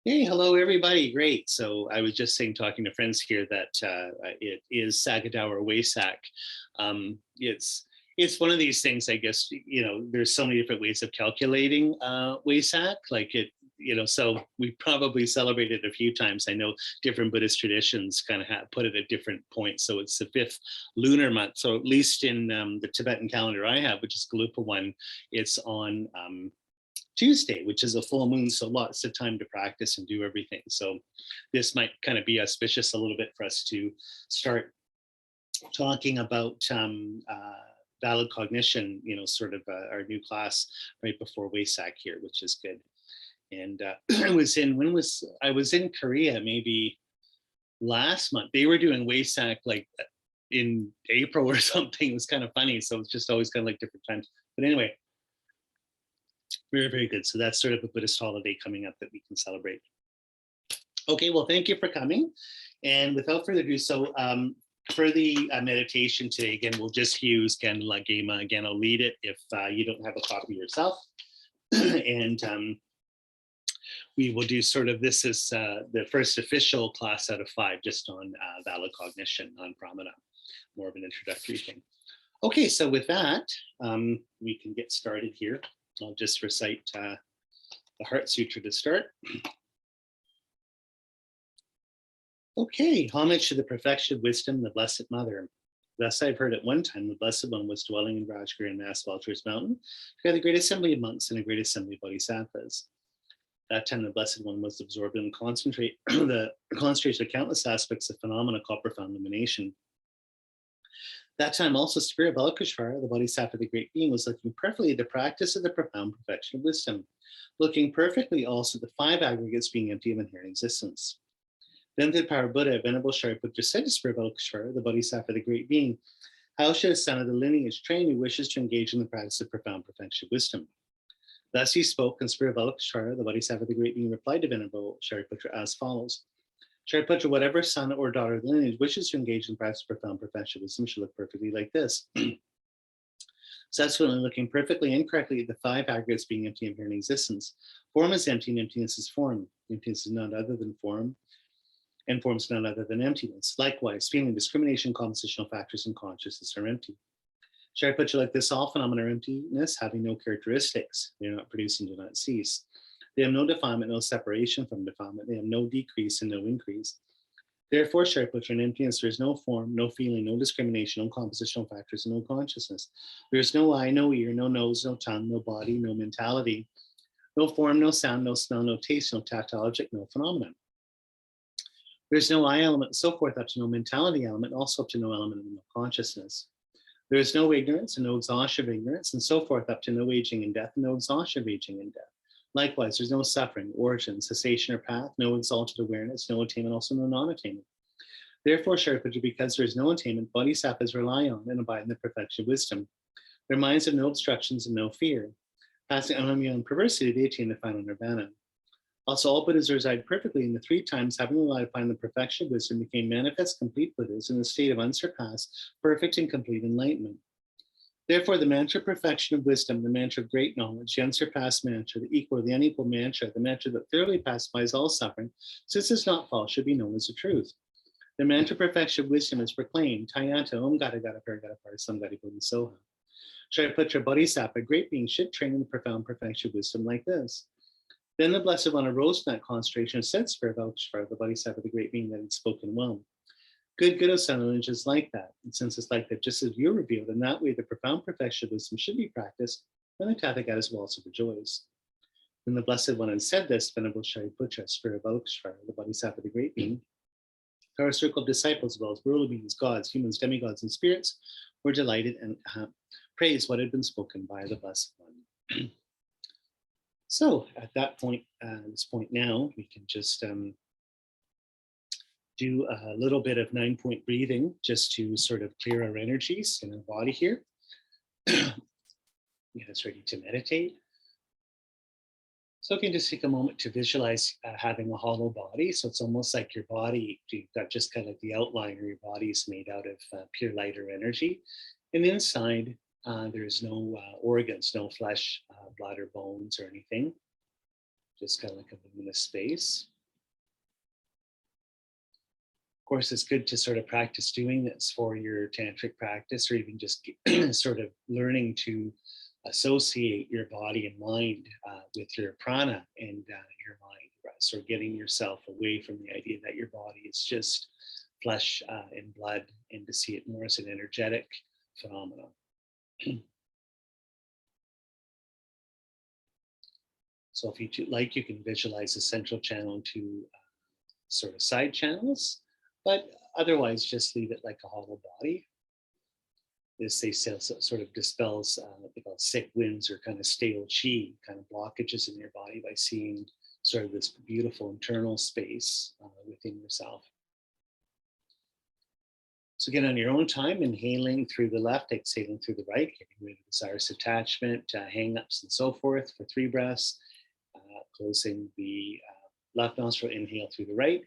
Hey, hello everybody. Great. So I was just saying, talking to friends here, that it is Sagadaw or Waisak. It's one of these things, I guess. There's so many different ways of calculating Waisak. So we probably celebrated a few times. I know different Buddhist traditions kind of put it at different points. So it's the 5th lunar month. So at least in the Tibetan calendar I have, which is Galupa one, it's on Tuesday, which is a full moon, so lots of time to practice and do everything. So this might kind of be auspicious a little bit for us to start talking about valid cognition, sort of our new class right before Waisak here, which is good. And I was in Korea maybe last month. They were doing Waisak like in April or something. It was kind of funny. So it's just always kind of like different times. But anyway, very, very good. So that's sort of a Buddhist holiday coming up that we can celebrate. Okay, well, thank you for coming. And without further ado, so for the meditation today, again, we'll just use Ganden Gyema. Again, I'll lead it if you don't have a copy yourself. And we will do sort of, this is the first official class out of 5, just on valid cognition, on Pramana, more of an introductory thing. Okay, so with that, we can get started here. I'll just recite the Heart Sutra to start. Okay, homage to the perfection of wisdom, the Blessed Mother. Thus I've heard at one time the Blessed One was dwelling in Rajgir and massive Altars Mountain, who had the great assembly of monks and a great assembly of bodhisattvas. That time the Blessed One was absorbed in the concentration of countless aspects of phenomena called profound illumination. That time also Spirit Balakashvara, the Bodhisattva, the great being, was looking perfectly at the practice of the profound perfection of wisdom, looking perfectly also at the 5 aggregates being empty of inherent existence. Then the Power Buddha, Venerable Shariputra, said to Spirit Balakashvara, the Bodhisattva, the great being, how should a son of the lineage train who wishes to engage in the practice of profound perfection of wisdom? Thus he spoke, and Spirit Balakashvara, the Bodhisattva, the great being, replied to Venerable Shariputra as follows. Shariputra, whatever son or daughter of the lineage wishes to engage in the practice of profound perfection of wisdom should look perfectly like this. Subsequently, looking perfectly and correctly at the 5 aggregates being empty and inherent existence. Form is empty and emptiness is form. Emptiness is none other than form, and form is none other than emptiness. Likewise, feeling, discrimination, compositional factors, and consciousness are empty. Shariputra, like this, all phenomena are emptiness, having no characteristics. They are not producing, do not cease. They have no defilement, no separation from defilement. They have no decrease and no increase. Therefore, Shariputra, in emptiness, there is no form, no feeling, no discrimination, no compositional factors, and no consciousness. There is no eye, no ear, no nose, no tongue, no body, no mentality, no form, no sound, no smell, no taste, no tactile object, no phenomenon. There is no I element, and so forth, up to no mentality element, also up to no element of no consciousness. There is no ignorance and no exhaustion of ignorance, and so forth, up to no aging and death, and no exhaustion of aging and death. Likewise, there's no suffering, origin, cessation, or path, no exalted awareness, no attainment, also no non-attainment. Therefore, Shariputra, because there is no attainment, bodhisattvas rely on and abide in the perfection of wisdom. Their minds have no obstructions and no fear. Passing unbeyond perversity, they attain the final nirvana. Also, all Buddhas reside perfectly in the 3 times, having relied upon the perfection of wisdom, became manifest complete Buddhas in the state of unsurpassed, perfect, and complete enlightenment. Therefore, the mantra of perfection of wisdom, the mantra of great knowledge, the unsurpassed mantra, the equal, the unequal mantra, the mantra that thoroughly pacifies all suffering, since it's not false, should be known as the truth. The mantra of perfection of wisdom is proclaimed, Tayanta Om Gata Gata Paragata Parisam Gati Bodhi Soha. Shariputra, Bodhisattva, great beings, should train in the profound perfection of wisdom like this. Then the Blessed One arose from that concentration and said, Spirit Balakashvara, the Bodhisattva, the great being, that had spoken well. Good, O son of lineage, is like that. And since it's like that, just as you revealed, in that way the profound perfection of wisdom should be practiced, and the Tathagatas will also rejoice. When the Blessed One had said this, Venerable Shariputra, Spirit Balakashvara, the Bodhisattva, the great being, our circle of disciples, as well as worldly beings, gods, humans, demigods, and spirits, were delighted and praised what had been spoken by the Blessed One. So at that point, this point now, we can just do a little bit of 9-point breathing just to sort of clear our energies in our body here. Get us ready to meditate. So you can just take a moment to visualize having a hollow body. So it's almost like your body, you've got just kind of the outline, or your body is made out of pure light or energy. And inside, there's no organs, no flesh, blood, or bones, or anything. Just kind of like a luminous space. course, it's good to sort of practice doing this for your tantric practice, or even just sort of learning to associate your body and mind with your prana and your mind, right? So getting yourself away from the idea that your body is just flesh and blood, and to see it more as an energetic phenomenon. So if you like, you can visualize the central channel into sort of side channels, but otherwise just leave it like a hollow body. This they say sort of dispels what they call sick winds or kind of stale chi, kind of blockages in your body, by seeing sort of this beautiful internal space within yourself. So again, on your own time, inhaling through the left, exhaling through the right, getting rid of desirous attachment, hang-ups and so forth for 3 breaths. Closing the left nostril, inhale through the right,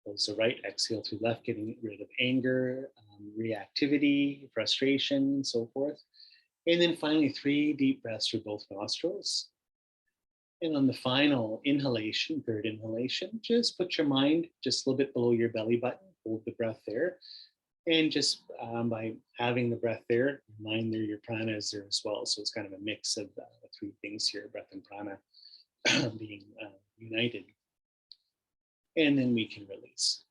close the right, exhale through left, getting rid of anger, reactivity, frustration, and so forth. And then finally, 3 deep breaths through both nostrils. And on the final inhalation, third inhalation, just put your mind just a little bit below your belly button, hold the breath there. And just by having the breath there, mind there, your prana is there as well. So it's kind of a mix of the 3 things here, breath and prana being united. And then we can release.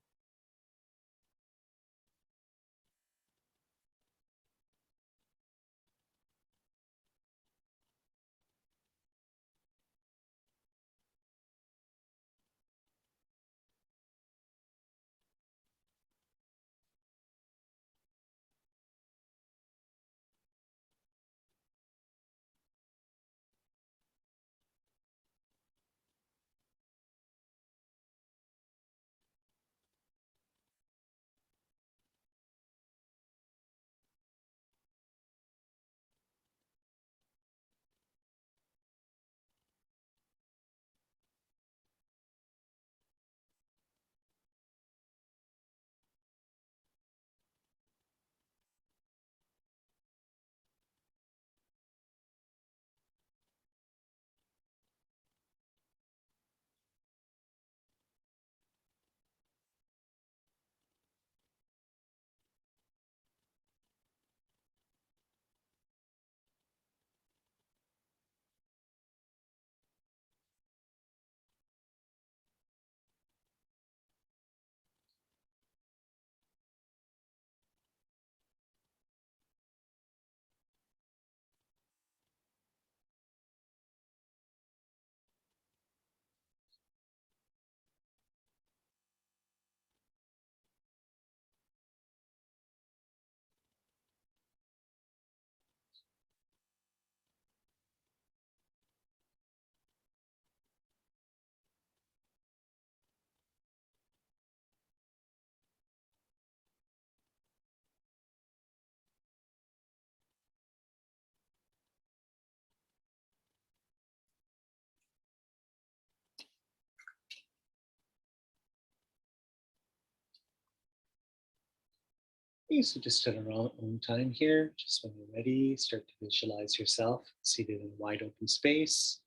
Okay, so just at our own time here, just when you're ready, start to visualize yourself seated in a wide open space,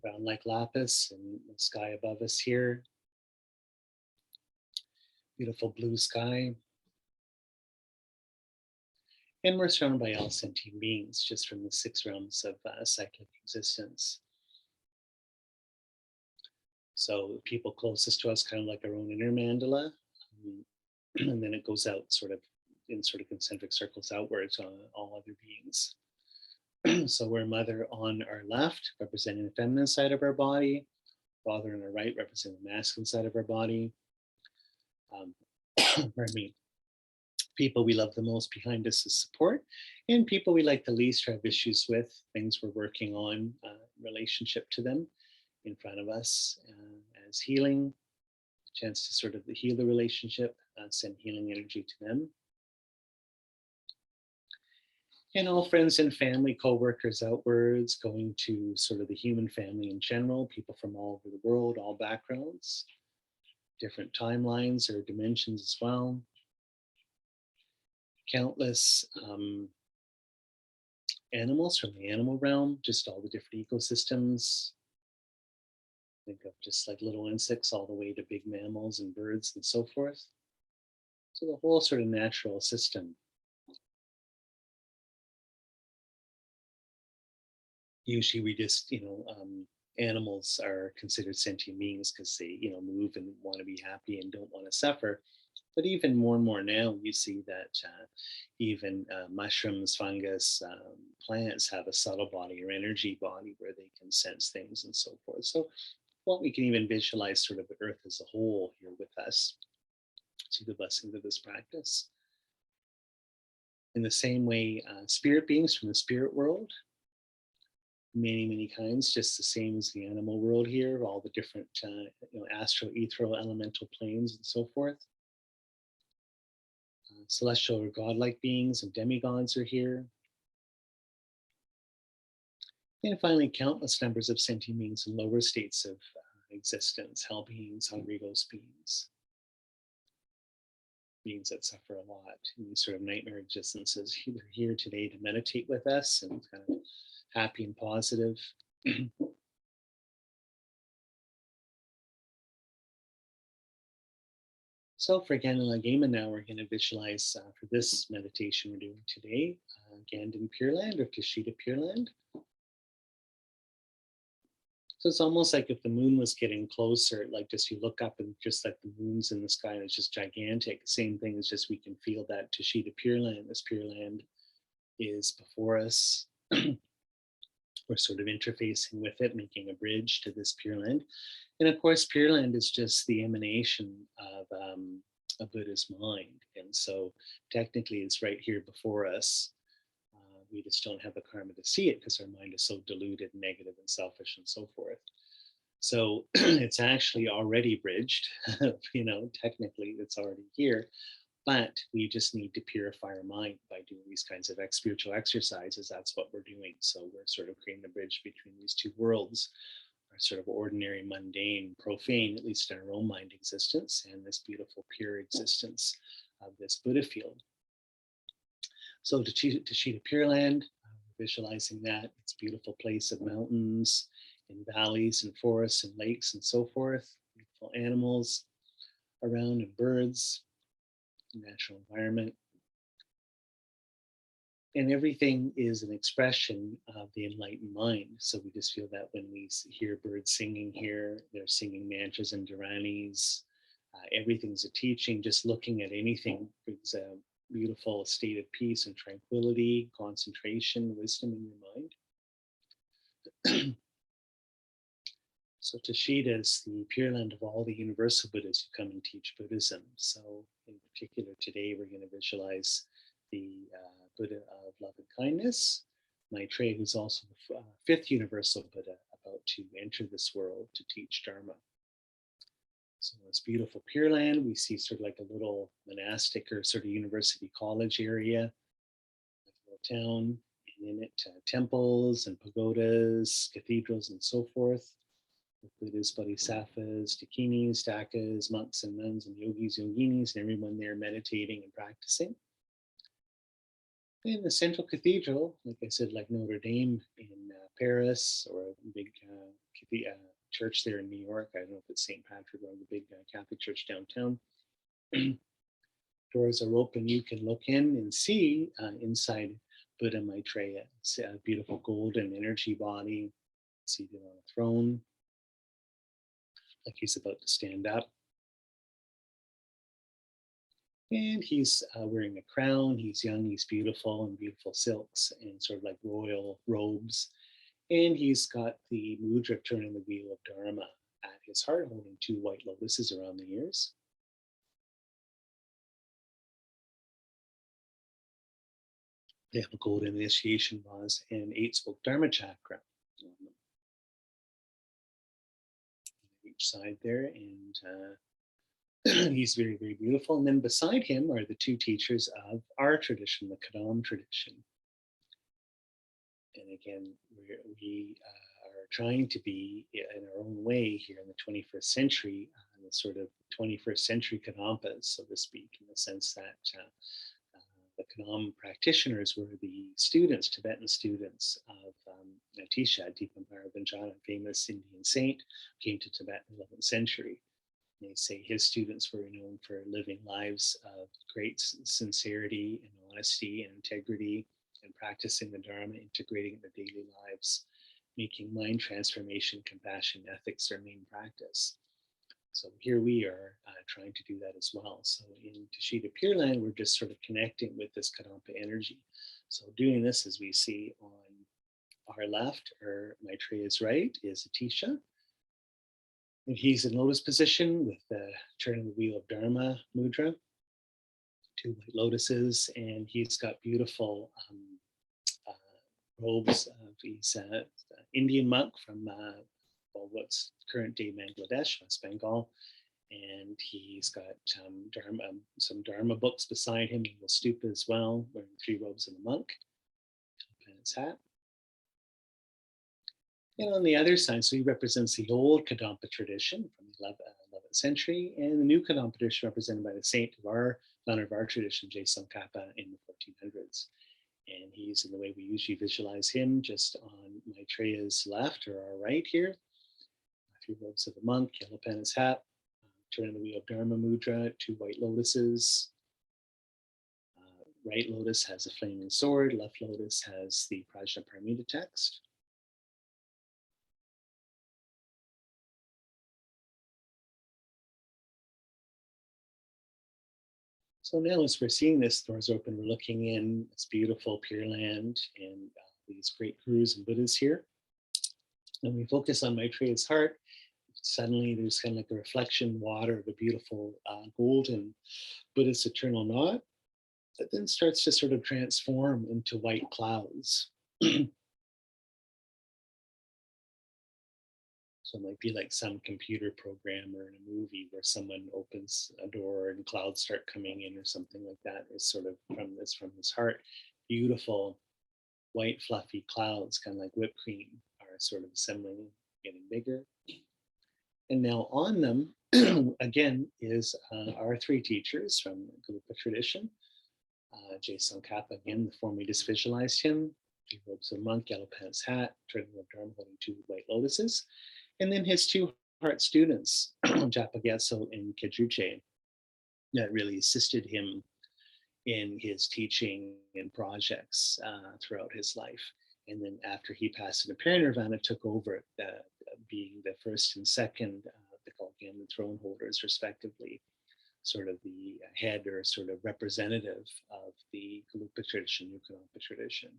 ground like lapis, and the sky above us here. Beautiful blue sky. And we're surrounded by all sentient beings, just from the 6 realms of cyclic existence. So the people closest to us, kind of like our own inner mandala, and then it goes out sort of in sort of concentric circles outwards on all other beings. So we're mother on our left, representing the feminine side of our body, father on our right, representing the masculine side of our body. Pardon me. People we love the most behind us is support, and people we like the least or have issues with, things we're working on, relationship to them in front of us as healing, chance to sort of heal the relationship, send healing energy to them. And all friends and family, co-workers outwards, going to sort of the human family in general, people from all over the world, all backgrounds, different timelines or dimensions as well. Countless animals from the animal realm, just all the different ecosystems. Think of just like little insects all the way to big mammals and birds and so forth. So the whole sort of natural system. Usually we just, animals are considered sentient beings because they, move and want to be happy and don't want to suffer. But even more and more now, you see that even mushrooms, fungus, plants have a subtle body or energy body where they can sense things and so forth. So what we can even visualize sort of the earth as a whole here with us. See the blessings of this practice. In the same way, spirit beings from the spirit world, many kinds, just the same as the animal world here, all the different astral, ethereal, elemental planes and so forth. Celestial or godlike beings and demigods are here. And finally, countless numbers of sentient beings in lower states of existence, hell beings, hungry ghost beings, beings that suffer a lot in these sort of nightmare existences. They're here today to meditate with us and kind of happy and positive. So for Ganden Gyema now, we're going to visualize for this meditation we're doing today, Ganden Pure Land or Kashida Pure Land. So it's almost like if the moon was getting closer, like just you look up and just like the moon's in the sky and it's just gigantic. Same thing as just we can feel that Kashida Pure Land, this Pure Land is before us. We're sort of interfacing with it, making a bridge to this Pure Land. And of course, Pure Land is just the emanation of a Buddha's mind. And so technically it's right here before us. We just don't have the karma to see it because our mind is so deluded, negative, and selfish, and so forth. So it's actually already bridged. Technically it's already here, but we just need to purify our mind by doing these kinds of spiritual exercises. That's what we're doing. So we're sort of creating a bridge between these two worlds, our sort of ordinary, mundane, profane, at least in our own mind existence, and this beautiful, pure existence of this Buddha field. So Tashita Pure Land, visualizing that, it's a beautiful place of mountains and valleys and forests and lakes and so forth, beautiful animals around and birds, natural environment. And everything is an expression of the enlightened mind. So we just feel that when we hear birds singing here, they're singing mantras and dharanis. Everything's a teaching. Just looking at anything brings a beautiful state of peace and tranquility, concentration, wisdom in your mind. So Tashita is the Pure Land of all the universal Buddhas who come and teach Buddhism. So in particular, today we're going to visualize the Buddha of love and kindness, Maitreya, who's also the fifth universal Buddha about to enter this world to teach Dharma. So this beautiful Pure Land, we see sort of like a little monastic or sort of university college area, like a little town, and in it temples and pagodas, cathedrals, and so forth. With Buddhas, bodhisattvas, dakinis, dakas, monks and nuns, and yogis, yoginis, and everyone there meditating and practicing. In the central cathedral, like I said, like Notre Dame in Paris, or a big church there in New York. I don't know if it's St. Patrick or the big Catholic church downtown. Doors are open. You can look in and see inside Buddha Maitreya. It's a beautiful golden energy body seated on a throne, like he's about to stand up. And he's wearing a crown. He's young, he's beautiful, and beautiful silks and sort of like royal robes. And he's got the mudra of turning the wheel of Dharma at his heart, holding two white lotuses around the ears. They have a golden initiation vase and 8-spoke Dharma chakra on each side there. And he's very, very beautiful. And then beside him are the two teachers of our tradition, the Kadam tradition. And again, we are trying to be in our own way here in the 21st century, the sort of 21st century Kadampas, so to speak, in the sense that the Kadam practitioners were the students, Tibetan students of Atisha, Dipampara Vanjana, famous Indian saint, came to Tibet in the 11th century. They say his students were known for living lives of great sincerity and honesty and integrity, and practicing the Dharma, integrating in their daily lives, making mind transformation, compassion, ethics their main practice. So here we are trying to do that as well. So in Tashita Pure Land, we're just sort of connecting with this Kadampa energy. So doing this, as we see on our left, or Maitreya's right, is Atisha. And he's in lotus position with the turning the wheel of Dharma mudra, 2 white lotuses, and he's got beautiful robes. He's an Indian monk from what's current day Bangladesh, West Bengal. And he's got some Dharma books beside him. He will stupa as well, wearing 3 robes of a monk, and his hat. And on the other side, so he represents the old Kadampa tradition from the 11th century, and the new Kadampa tradition represented by the saint of our founder of our tradition, Tsongkhapa, in the 1400s. And he's, in the way we usually visualize him, just on Maitreya's left or our right here. 3 robes of a monk, yellow pen his hat, turning the wheel of Dharma mudra, 2 white lotuses. Right lotus has a flaming sword, left lotus has the Prajnaparamita text. So now as we're seeing this, doors open, we're looking in, it's beautiful Pure Land and these great gurus and Buddhas here. And we focus on Maitreya's heart. Suddenly there's kind of like a reflection water of a beautiful golden Buddhist eternal knot that then starts to sort of transform into white clouds. So it might be like some computer program or in a movie where someone opens a door and clouds start coming in or something like that. Is sort of from this heart. Beautiful white fluffy clouds, kind of like whipped cream, are sort of assembling, getting bigger. And now on them, again, is our 3 teachers from the Galupa tradition. Tsongkhapa, again, the form we just visualized him, 3 robes of a monk, yellow pants hat, turning the Dharma, holding 2 white lotuses. And then his 2 heart students, Japa Getso and Kedruche, that really assisted him in his teaching and projects throughout his life. And then after he passed into Parinirvana, took over being the first and second, they call Ganden throne holders, respectively, sort of the head or sort of representative of the Galupa tradition, New Kadampa tradition.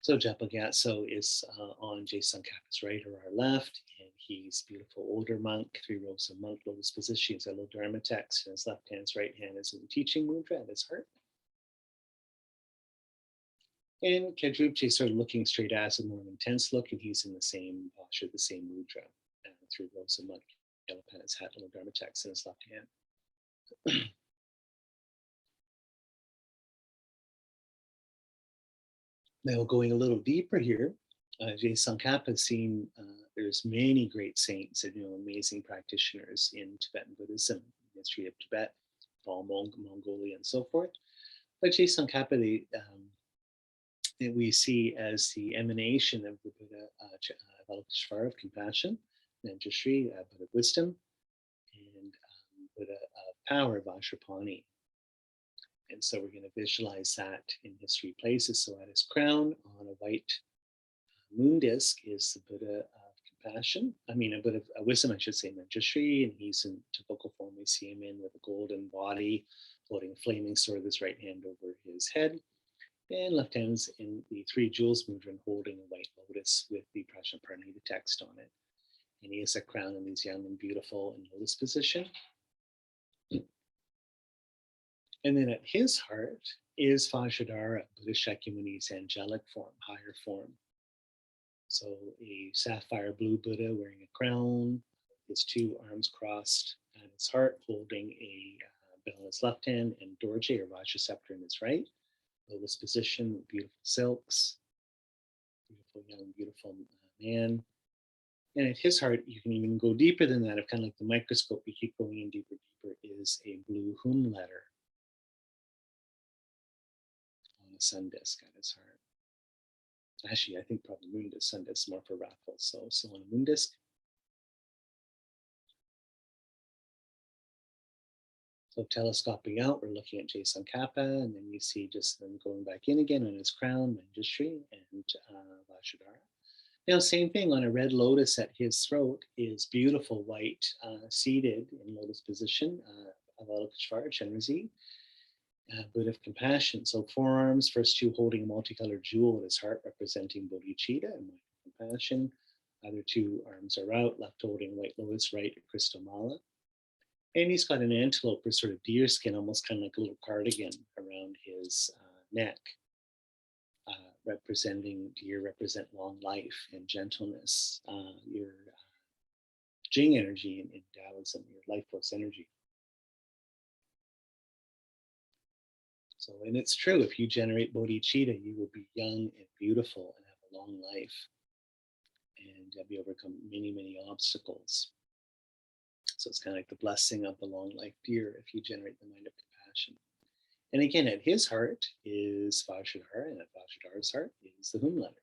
So Japa Gatso is on Tsongkhapa's right or our left, and he's a beautiful older monk, 3 robes of monk, lotus position. He's a little Dharma text, and his left hand's right hand is in the teaching mudra at his heart. And Kedrupche sort of looking straight as a more intense look, and he's in the same posture, the same mudra, 3 robes of monk, yellow pen, his hat, little Dharma text in his left hand. Now going a little deeper here, Tsongkhapa has seen there's many great saints and amazing practitioners in Tibetan Buddhism, history of Tibet, all Mongolia and so forth. But Tsongkhapa, we see as the emanation of the Buddha, Avalokiteshvara of compassion, Manjushri, Buddha of wisdom, and Buddha of power, Vajrapani. And so we're going to visualize that in his 3 places. So at his crown on a white moon disc is the Buddha of compassion. A Buddha of wisdom, I should say, Manjushri, and he's in typical form. We see him in with a golden body, holding a flaming sword with his right hand over his head. And left hand's in the 3 jewels mudra and holding a white lotus with the Prajnaparamita text on it. And he has a crown and he's young and beautiful in lotus position. And then at his heart is Vajradhara, Buddha Shakyamuni's angelic form, higher form. So a sapphire blue Buddha wearing a crown, his 2 arms crossed at his heart, holding a bell in his left hand and Dorje or Raj scepter in his right. Lotus position, beautiful silks, beautiful young, beautiful man. And at his heart, you can even go deeper than that. Of kind of like the microscope, you keep going in deeper, is a blue Hum letter on a sun disk at his heart. Actually, I think probably moon disk, sun disk, more for raffle. So on a moon disk. So telescoping out, we're looking at Tsongkhapa, and then you see just them going back in again on his crown, Manjushri, and Vajradhara. Now, same thing on a red lotus at his throat is beautiful white, seated in lotus position, Avalokiteshvara, Chenmo, Buddha of compassion. So forearms, first two holding a multicolored jewel at his heart, representing bodhicitta and compassion. Other two arms are out, left holding white lotus, right a crystal mala. And he's got an antelope or sort of deer skin, almost kind of like a little cardigan around his neck, representing deer represent long life and gentleness, your Jing energy in Taoism, your life force energy. So, and it's true, if you generate bodhicitta, you will be young and beautiful and have a long life and be overcome many, many obstacles. So it's kind of like the blessing of the long life deer if you generate the mind of compassion. And again, at his heart is Vajradhara, and at Vajradhara's heart is the Hum letter.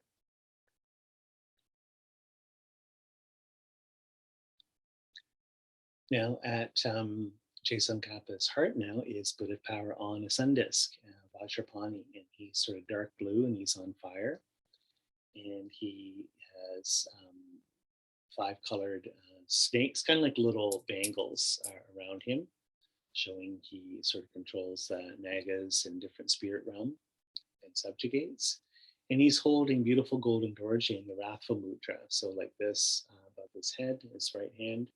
Now, at Tsongkhapa's heart now is Buddha power on a sun disk, Vajrapani, and he's sort of dark blue and he's on fire. And he has 5 colored snakes, kind of like little bangles around him, showing he sort of controls nagas in different spirit realm and subjugates. And he's holding beautiful golden dorje in the Rafa Mudra. So like this above his head, his right hand.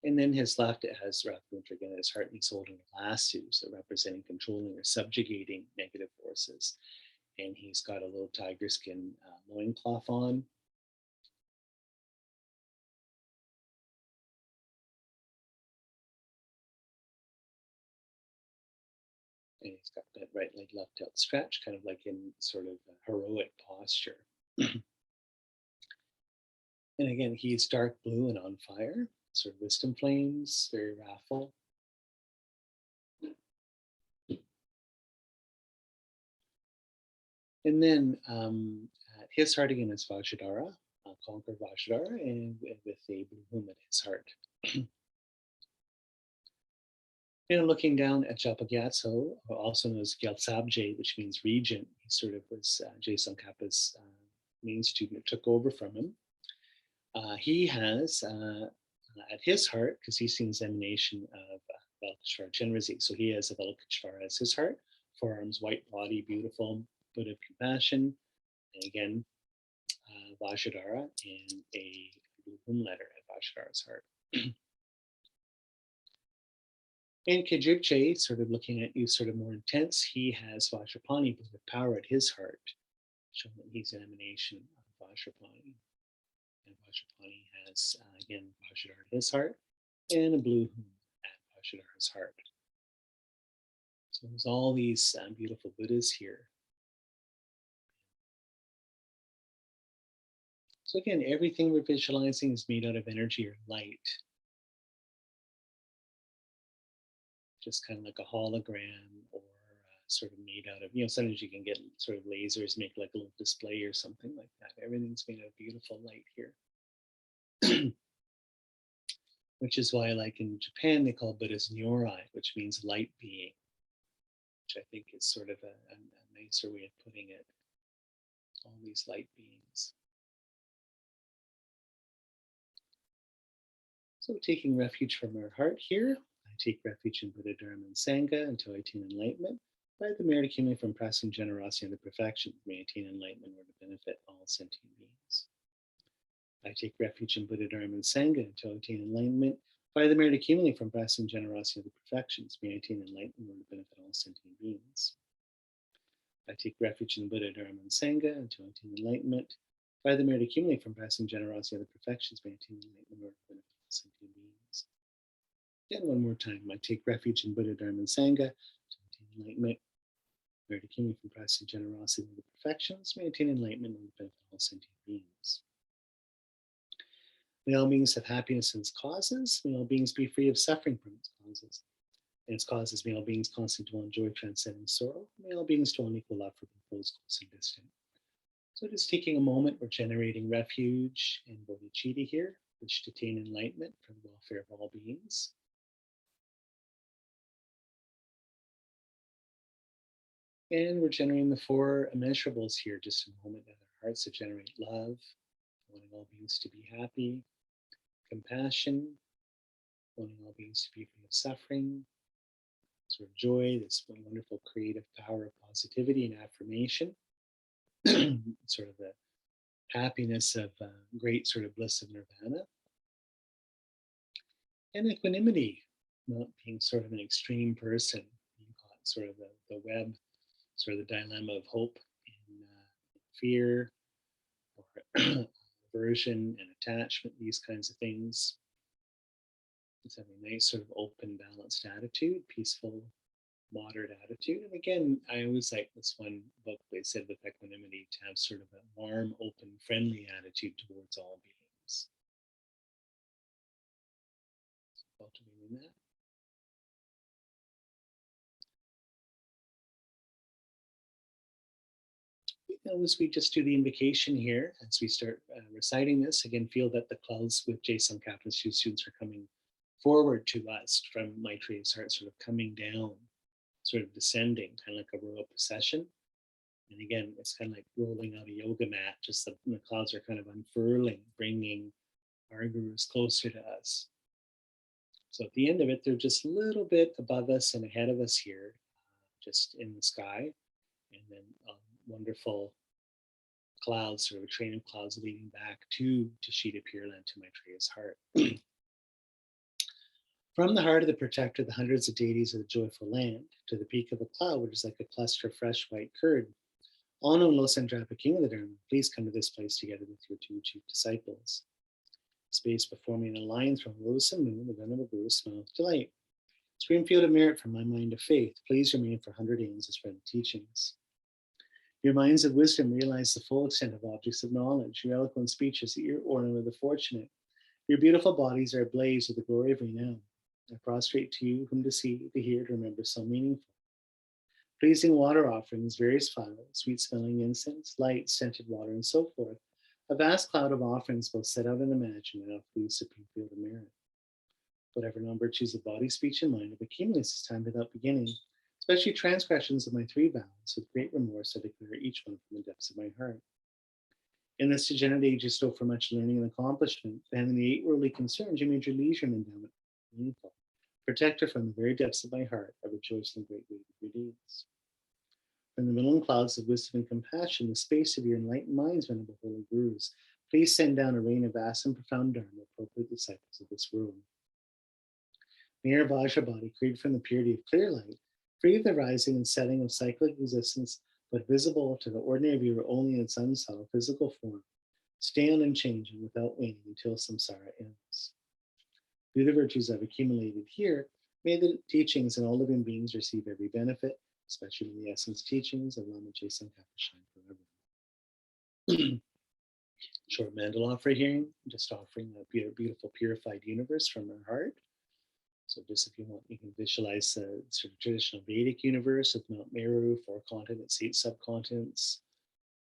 And then his left, it has Rafa Mudra again at his heart, and he's holding a lasso, so representing controlling or subjugating negative forces. And he's got a little tiger skin loincloth on. And he's got that right leg left out stretch, kind of like in sort of a heroic posture. And again, he's dark blue and on fire, sort of wisdom flames, very wrathful. And then at his heart again is Vajradhara, conquered Vajradhara, and with a blue hum at his heart. And looking down at Chopa Gyatso, also known as Gyaltsabje, which means regent, he sort of was Tsongkhapa's main student, took over from him. He has at his heart, because he's seen his emanation of Avalokiteshvara Chenmo, so he has Avalokiteshvara as his heart, forearms, white body, beautiful, Buddha of compassion, and again, Vajradhara, and a blue hum letter at Vajradhara's heart. And Kajipche, sort of looking at you sort of more intense, he has Vajrapani, Buddha of power at his heart, showing that he's an emanation of Vajrapani. And Vajrapani has, again, Vajradhara at his heart, and a blue hum at Vajradhara's heart. So there's all these beautiful Buddhas here. So again, everything we're visualizing is made out of energy or light. Just kind of like a hologram, or sort of made out of, sometimes you can get sort of lasers, make like a little display or something like that. Everything's made out of beautiful light here. Which is why, like in Japan, they call Buddhas Nyorai, which means light being, which I think is sort of a nicer way of putting it. All these light beings. So taking refuge from our heart here, I take refuge in Buddha, Dharma, and Sangha until I attain enlightenment. By the merit accumulated from practicing generosity and the perfection, may attain enlightenment or to benefit all sentient beings. I take refuge in Buddha, Dharma, and Sangha until I attain enlightenment. By the merit accumulated from practicing generosity and the perfections, may I attain enlightenment or to benefit all sentient beings. I take refuge in Buddha, Dharma, and Sangha until I attain enlightenment. By the merit accumulated from practicing generosity and the perfections, may I attain enlightenment or to benefit all sentient beings. Again, one more time. I take refuge in Buddha, Dharma, and Sangha to attain enlightenment. Merit accumulated from practicing generosity and the perfections, may I attain enlightenment or to benefit all sentient beings. May all beings have happiness in its causes. May all beings be free of suffering from its causes. And its causes, may all beings constantly dwell in joy, transcending sorrow. May all beings dwell in equal love for both those close and distant. So just taking a moment, we're generating refuge and bodhicitta here, which to attain enlightenment for the welfare of all beings. And we're generating the four immeasurables here, just a moment in our hearts to generate love, wanting all beings to be happy, compassion, wanting all beings to be free of suffering, sort of joy, this wonderful creative power of positivity and affirmation, sort of the happiness of great sort of bliss of nirvana, and equanimity, not being sort of an extreme person, being caught sort of the web, sort of the dilemma of hope and fear, or aversion and attachment, these kinds of things. It's having a nice sort of open, balanced attitude, peaceful, moderate attitude. And again, I always like this one book, they said with equanimity, to have sort of a warm, open, friendly attitude towards all beings. So cultivating that. As we just do the invocation here, as we start reciting this, again, feel that the clouds with Tsongkhapa's two students are coming forward to us from Maitreya's heart, sort of coming down, sort of descending, kind of like a royal procession. And again, it's kind of like rolling out a yoga mat, just the clouds are kind of unfurling, bringing our gurus closer to us. So at the end of it, they're just a little bit above us and ahead of us here, just in the sky. And then wonderful clouds, sort of a train of clouds leading back to Tashita Pure Land, to Maitreya's heart. From the heart of the protector, the hundreds of deities of the joyful land, to the peak of a cloud, which is like a cluster of fresh white curd, all known Losandrapa, king of the Dharma, please come to this place together with your two chief disciples. Space before me in a line from lotus and moon, the venerable Guru smile with delight. Stream field of merit from my mind of faith, please remain for 100 aeons as friend teachings. Your minds of wisdom realize the full extent of objects of knowledge. Your eloquent speeches, the ear ornament of the fortunate. Your beautiful bodies are ablaze with the glory of renown. I prostrate to you, whom to see, to hear, to remember, so meaningful. Pleasing water offerings, various flowers, sweet-smelling incense, light, scented water, and so forth. A vast cloud of offerings both set out and imagined, and the supreme field of merit. Whatever non-virtues of body, speech, and mind have accumulated this time without beginning, especially transgressions of my three vows, with great remorse I declare each one from the depths of my heart. In this degenerate age, you still for much learning and accomplishment, and the 8 worldly concerns, you made your leisure and endowment meaningful. Protector from the very depths of my heart, I rejoice in the great weight of your deeds. From the middle clouds of wisdom and compassion, the space of your enlightened minds, venerable holy gurus, please send down a rain of vast and profound dharma, appropriate disciples of this world. May our Vajra body, created from the purity of clear light, free of the rising and setting of cyclic existence, but visible to the ordinary viewer only in its unsubtle physical form, stay on unchanging without waning until samsara ends. Through the virtues I've accumulated here, may the teachings and all living beings receive every benefit, especially the essence teachings of Lama Tsongkhapa shine forever. Short mandala offer here, just offering a beautiful purified universe from our heart. So just if you want, you can visualize the sort of traditional Vedic universe with Mount Meru, 4 continents, 8 subcontinents,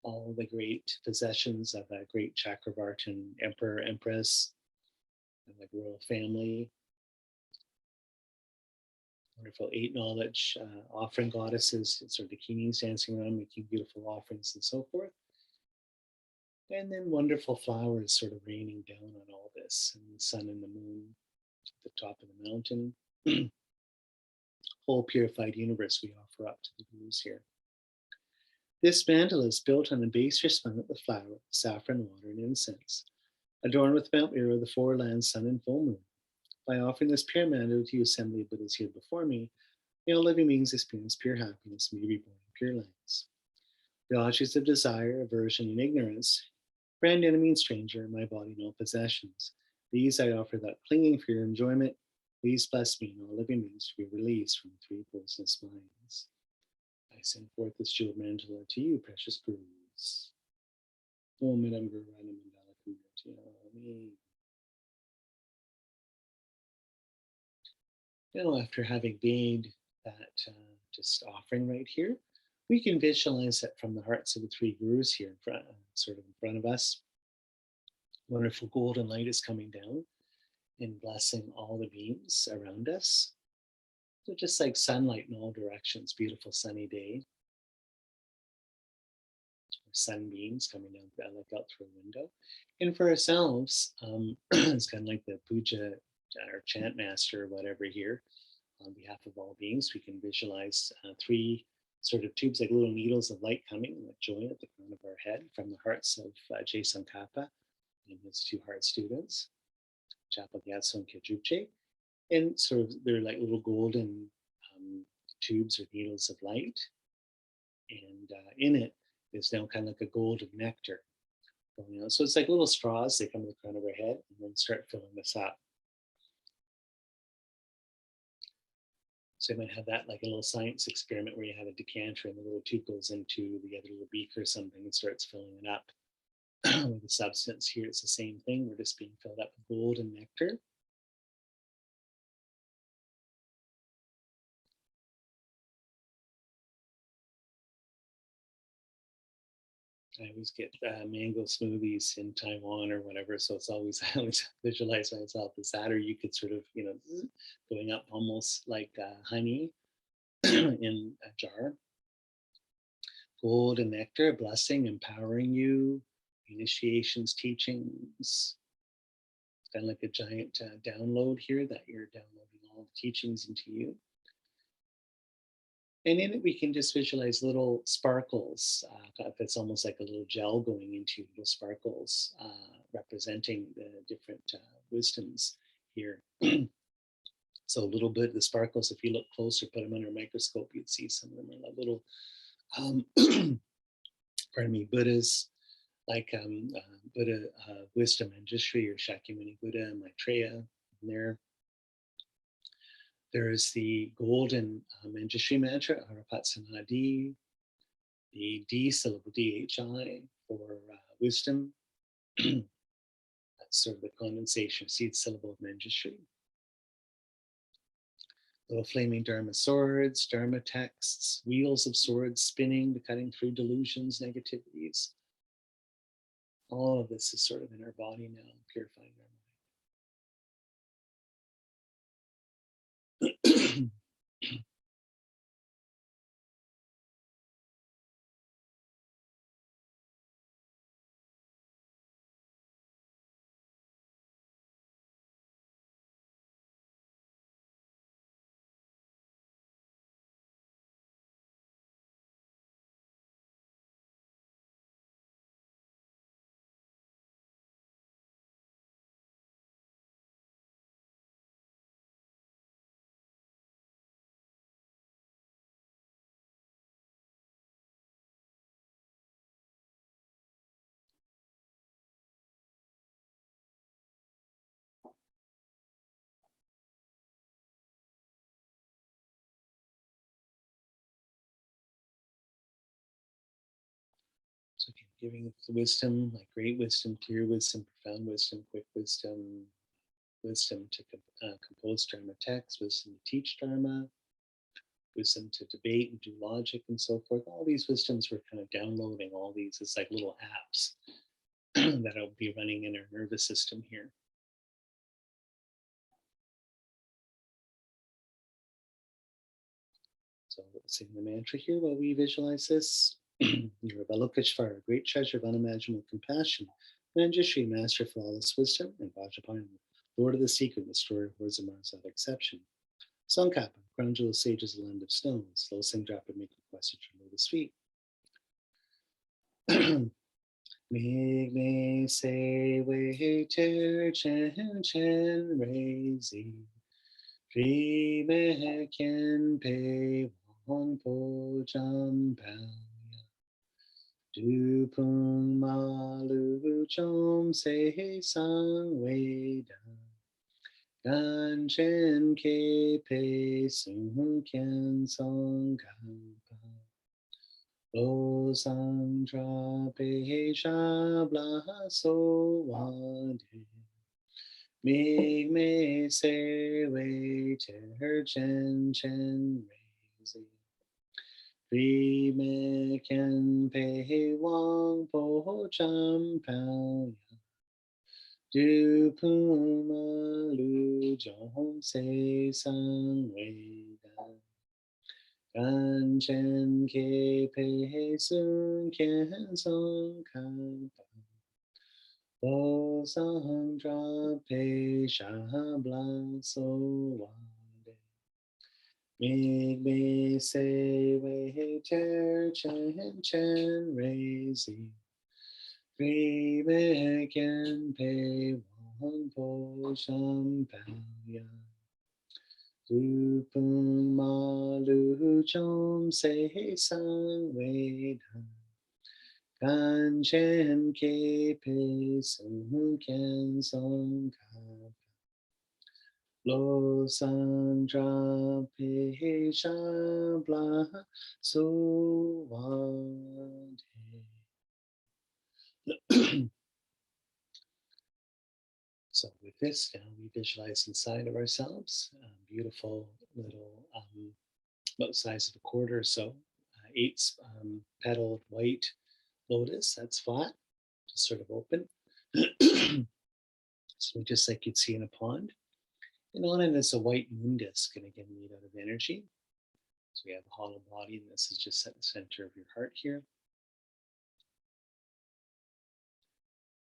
all the great possessions of a great Chakravartin emperor, empress, and the royal family. Wonderful 8 knowledge offering goddesses, sort of the Kinis dancing around, making beautiful offerings and so forth. And then wonderful flowers sort of raining down on all this, and the sun and the moon at the top of the mountain. Whole purified universe we offer up to the gurus here. This mandala is built on a base resplendent with flower, saffron, water, and incense, adorned with Mount Meru, the 4 lands, sun, and full moon. By offering this pure mandala to you, assembly of Buddhas here before me, may all living beings experience pure happiness and be reborn in pure lands. The objects of desire, aversion, and ignorance, friend, enemy, and stranger, my body and all possessions, these I offer without clinging for your enjoyment. Please bless me and all living beings to be released from the 3 poisonous minds. I send forth this jeweled mandala to you, precious gurus. Om Idam Guru Rana Mandala Kuyati. Now, after having made that just offering right here, We can visualize it from the hearts of the three gurus here in front, sort of in front of us. Wonderful golden light is coming down and blessing all the beings around us. So just like sunlight in all directions, beautiful sunny day. Sunbeams coming down like out through a window. And for ourselves, it's kind of like the puja or chant master or whatever here. On behalf of all beings, we can visualize three sort of tubes, like little needles of light coming with joy at the crown of our head from the hearts of Tsongkhapa and his two heart students, Chapa Gyatso and Kejupche. And sort of they're like little golden tubes or needles of light. And in it is now kind of like a golden nectar going out. So it's like little straws, they come to the crown of our head and then start filling this up. So you might have that like a little science experiment where you have a decanter and the little tube goes into the other little beaker or something and starts filling it up with the substance. Here it's the same thing. We're just being filled up with golden nectar. I always get mango smoothies in Taiwan or whatever, so it's always, I always visualize myself as that, or you could sort of, you know, going up almost like honey in a jar. Gold and nectar, blessing, empowering you, initiations, teachings. It's kind of like a giant download here that you're downloading all the teachings into you. And in it, we can just visualize little sparkles. It's almost like a little gel going into little sparkles, representing the different wisdoms here. So a little bit of the sparkles, if you look closer, put them under a microscope, you'd see some of them are like little, pardon me, Buddhas, like Buddha wisdom Manjushri or Shakyamuni Buddha and Maitreya in there. There is the golden Manjushri mantra, Arapat-Samadhi, the D syllable, DHI, for wisdom. That's sort of the condensation, seed syllable of Manjushri. Little flaming Dharma swords, Dharma texts, wheels of swords spinning, cutting through delusions, negativities. All of this is sort of in our body now, purifying our mind. So again, giving wisdom, like great wisdom, clear wisdom, profound wisdom, quick wisdom, wisdom to compose Dharma texts, wisdom to teach Dharma, wisdom to debate and do logic and so forth. All these wisdoms, we're kind of downloading all these. It's like little apps that'll be running in our nervous system here. So let's sing the mantra here while we visualize this. You're a Balokeshvara, great treasure of unimaginable compassion, Manjushri, master of flawless wisdom, and Vajrapayana, Lord of the secret, destroyer of words and marks without exception. Tsongkhapa, crown jewel sages, land of stones, slow sing drop and make request at your lotus feet. Mig say wei ter chen chen rei zi, ri me kien pe wong po jam pao. Du pung ma lu chom se sang wei da. Gan chen ke pe sung kian song kan pa. Lo sang tra pe sha bla so wa de. Mig me se wei ter chen chen rei zi. Pri me ken pe wang po cham pao ya. Du puma lu jom se sang wei dan. Gan chen ke pe sun ken song kan pa. Bo sang dra pe sha bla so wa de. Me say wei ter chen chen rei zi. Pri me ken pe wang po sham pao ya. Du pung ma lu chom se sang wei dan. Gan chen ke pe sung ken song ka. Lo san dra pe sha bla so wa de. So with this, now we visualize inside of ourselves, beautiful little, about the size of a quarter or so, 8 petaled white lotus that's flat, just sort of open. So just like you'd see in a pond. And on it is a white moon disk, and again made out of energy. So we have a hollow body, and this is just at the center of your heart here.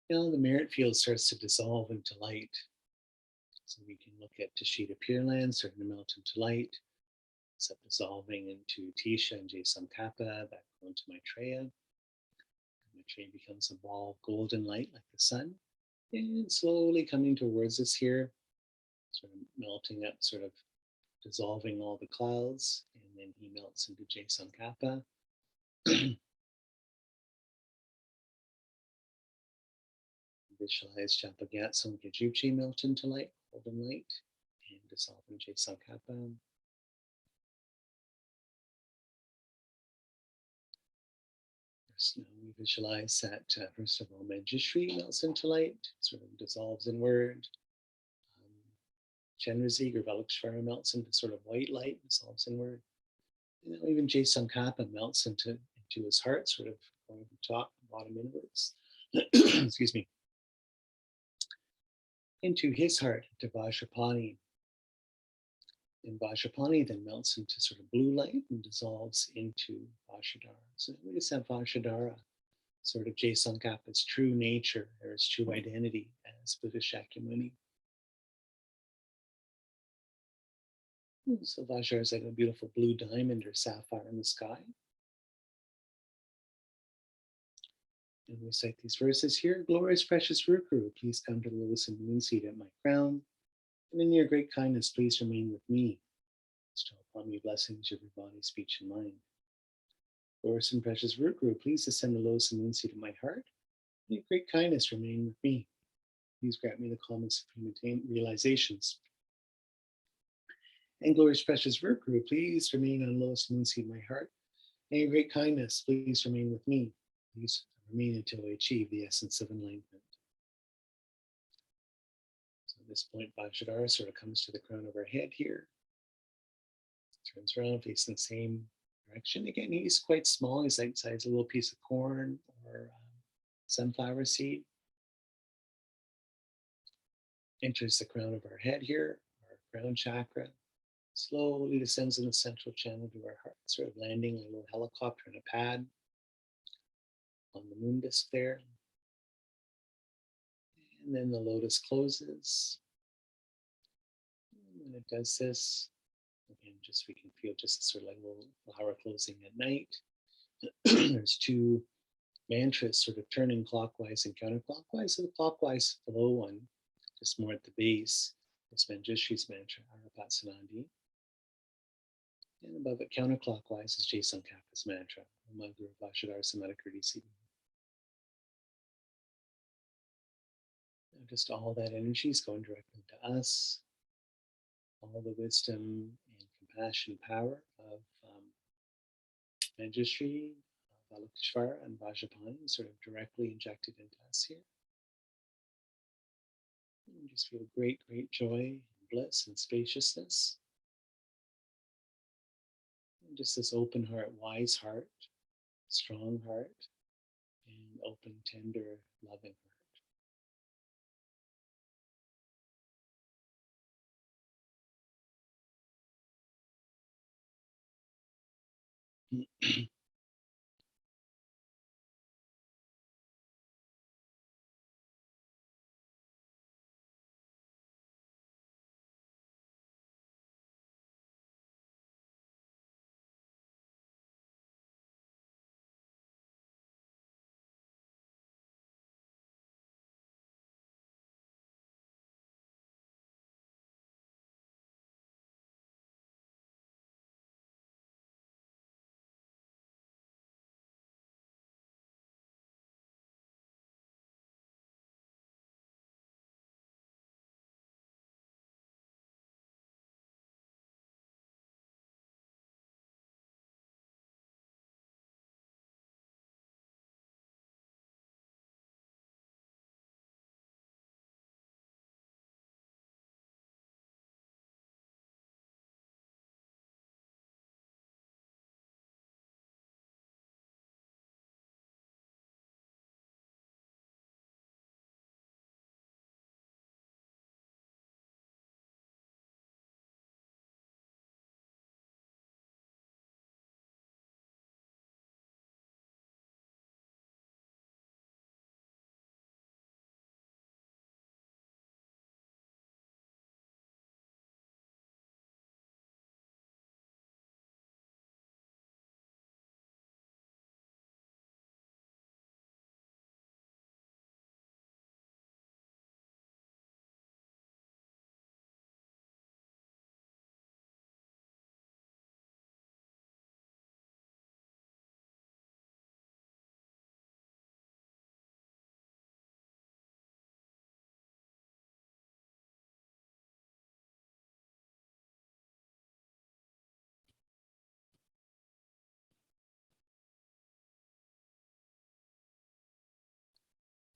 Now the merit field starts to dissolve into light. So we can look at Tashita Pure Land starting to melt into light. It's up dissolving into Tisha and Tsongkhapa, back onto Maitreya. Maitreya becomes a ball of golden light like the sun. And slowly coming towards us here, sort of melting up, sort of dissolving all the clouds, and then he melts into Tsongkhapa. Visualize Chapagat Songkajupchi melt into light, golden light, and dissolve in Tsongkhapa. So we visualize that first of all, Manjushri melts into light, sort of dissolves inward. Chenrezig or Velikshvara melts into sort of white light, dissolves inward. And then even Tsongkhapa melts into his heart, sort of going from top and bottom inwards. Excuse me. Into his heart, to Vajrapani. And Vajrapani then melts into sort of blue light and dissolves into Vajradhara. So we just have Vajradhara, sort of Tsongkhapa's true nature, or his true identity as Buddha Shakyamuni. So Vajra is like a beautiful blue diamond or sapphire in the sky. And we cite these verses here. Glorious, precious Rukuru, please come to the lotus and moon seat at my crown. And in your great kindness, please remain with me. Bestow upon me blessings of your body, speech, and mind. Glorious and precious Rukuru, please ascend the lotus and moon seat of my heart. In your great kindness, remain with me. Please grant me the calm and supreme realizations. And glorious, precious Rukuru, please remain on the lotus and moon seat of my heart. In your great kindness, please remain with me. Please remain until I achieve the essence of enlightenment. So at this point, Vajradhara sort of comes to the crown of our head here. Turns around, facing the same direction. Again, he's quite small. He's like size a little piece of corn or sunflower seed. Enters the crown of our head here, our crown chakra. Slowly descends in the central channel to our heart, sort of landing like a little helicopter in a pad on the moon disk there. And then the lotus closes. And when it does this, again, just we can feel just sort of like a little flower closing at night. There's 2 mantras sort of turning clockwise and counterclockwise. So the clockwise below one, just more at the base, is Manjushri's mantra, Arapatsanandi. And above it, counterclockwise, is Tsongkhapa's mantra, Maguru Vajradhara Samadhikirti Siddhi. Just all that energy is going directly to us. All the wisdom and compassion power of Manjushri, Velikshvara, and Vajrapani sort of directly injected into us here. And just feel great, great joy, and bliss, and spaciousness. And Just this open heart, wise heart, strong heart, and open, tender, loving heart.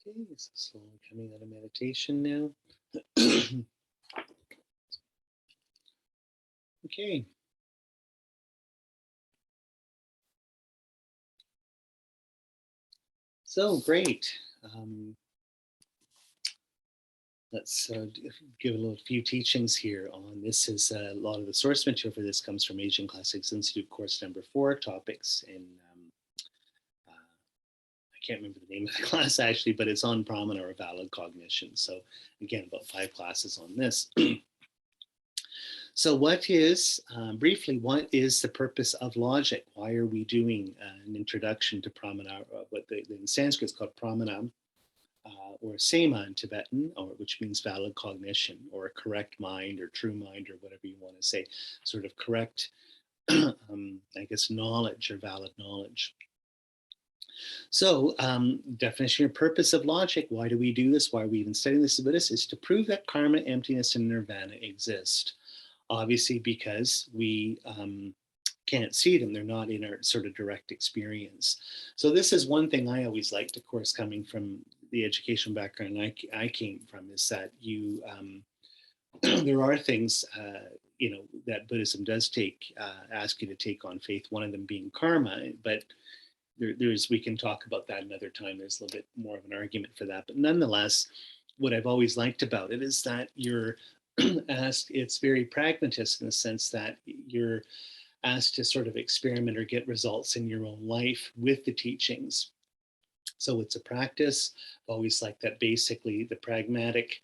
Okay, so slowly coming out of meditation now. Okay. So great. Let's give a little few teachings here on this. Is a lot of the source material for this comes from Asian Classics Institute course number 4, topics in I can't remember the name of the class actually, but it's on Pramana or Valid Cognition. So again, about 5 classes on this. So briefly, what is the purpose of logic? Why are we doing an introduction to Pramana, what in Sanskrit is called Pramana, or Sema in Tibetan, which means valid cognition, or a correct mind, or true mind, or whatever you want to say, sort of correct, I guess, knowledge or valid knowledge. So, definition or purpose of logic. Why do we do this? Why are we even studying this as Buddhists? Is to prove that karma, emptiness, and nirvana exist. Obviously, because we can't see them, they're not in our sort of direct experience. So this is one thing I always liked, of course, coming from the educational background I came from, is that you there are things that Buddhism does ask you to take on faith. One of them being karma, but we can talk about that another time. There's a little bit more of an argument for that, but nonetheless, what I've always liked about it is that you're asked. It's very pragmatist in the sense that you're asked to sort of experiment or get results in your own life with the teachings. So it's a practice. I've always liked that basically the pragmatic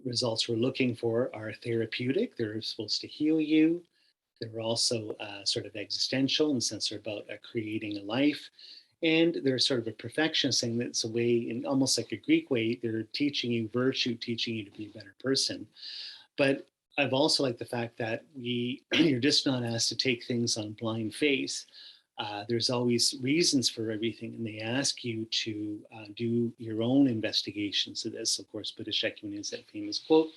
results we're looking for are therapeutic. They're supposed to heal you. They're also sort of existential in the sense they're about creating a life. And they're sort of a perfectionist thing that's a way, in almost like a Greek way, they're teaching you virtue, teaching you to be a better person. But I've also liked the fact that you're just not asked to take things on blind faith. There's always reasons for everything, and they ask you to do your own investigations of this. Of course, Buddhist Ekumen is that famous quote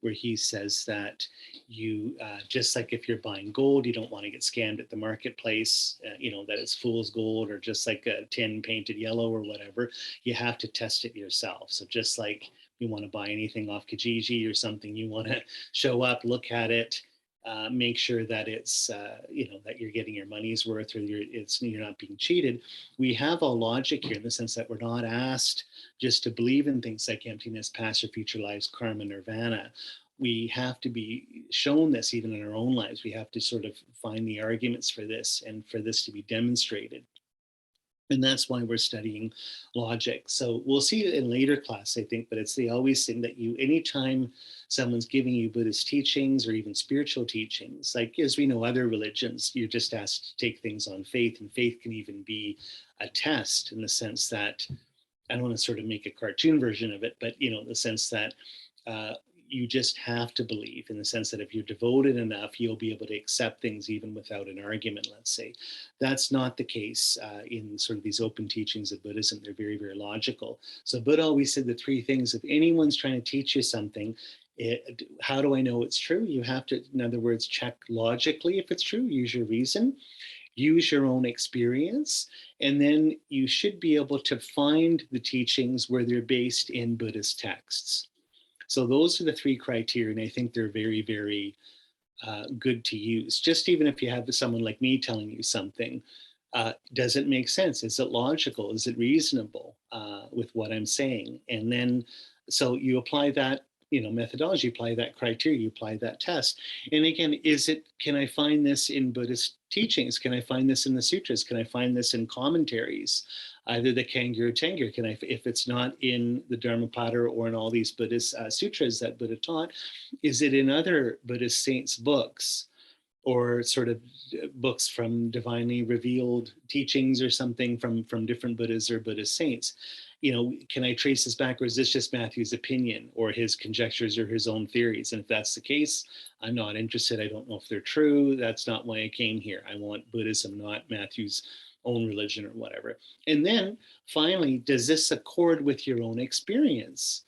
where he says that you, just like if you're buying gold, you don't want to get scammed at the marketplace, that it's fool's gold or just like a tin painted yellow or whatever. You have to test it yourself. So just like you want to buy anything off Kijiji or something, you want to show up, look at it, make sure that it's, that you're getting your money's worth, or you're not being cheated. We have a logic here in the sense that we're not asked just to believe in things like emptiness, past or future lives, karma, nirvana. We have to be shown this even in our own lives. We have to sort of find the arguments for this and for this to be demonstrated. And that's why we're studying logic. So we'll see it in later class, I think, but they always say that anytime someone's giving you Buddhist teachings or even spiritual teachings, like as we know other religions, you're just asked to take things on faith, and faith can even be a test in the sense that, I don't want to sort of make a cartoon version of it, but in the sense that you just have to believe, in the sense that if you're devoted enough, you'll be able to accept things even without an argument, let's say. That's not the case in sort of these open teachings of Buddhism. They're very, very logical. So Buddha always said the three things: if anyone's trying to teach you something, how do I know it's true? You have to, in other words, check logically if it's true, use your reason, use your own experience, and then you should be able to find the teachings where they're based in Buddhist texts. So those are the three criteria, and I think they're very, very good to use. Just even if you have someone like me telling you something, does it make sense? Is it logical? Is it reasonable with what I'm saying? And then, so you apply that, methodology, apply that criteria, you apply that test. And again, can I find this in Buddhist teachings? Can I find this in the sutras? Can I find this in commentaries? Either the Kangyur or Tengyur, if it's not in the Dharmapada or in all these Buddhist sutras that Buddha taught, is it in other Buddhist saints' books, or sort of books from divinely revealed teachings or something from different Buddhas or Buddhist saints? Can I trace this back, or is this just Matthew's opinion or his conjectures or his own theories? And if that's the case, I'm not interested. I don't know if they're true. That's not why I came here. I want Buddhism, not Matthew's own religion or whatever. And then finally, does this accord with your own experience?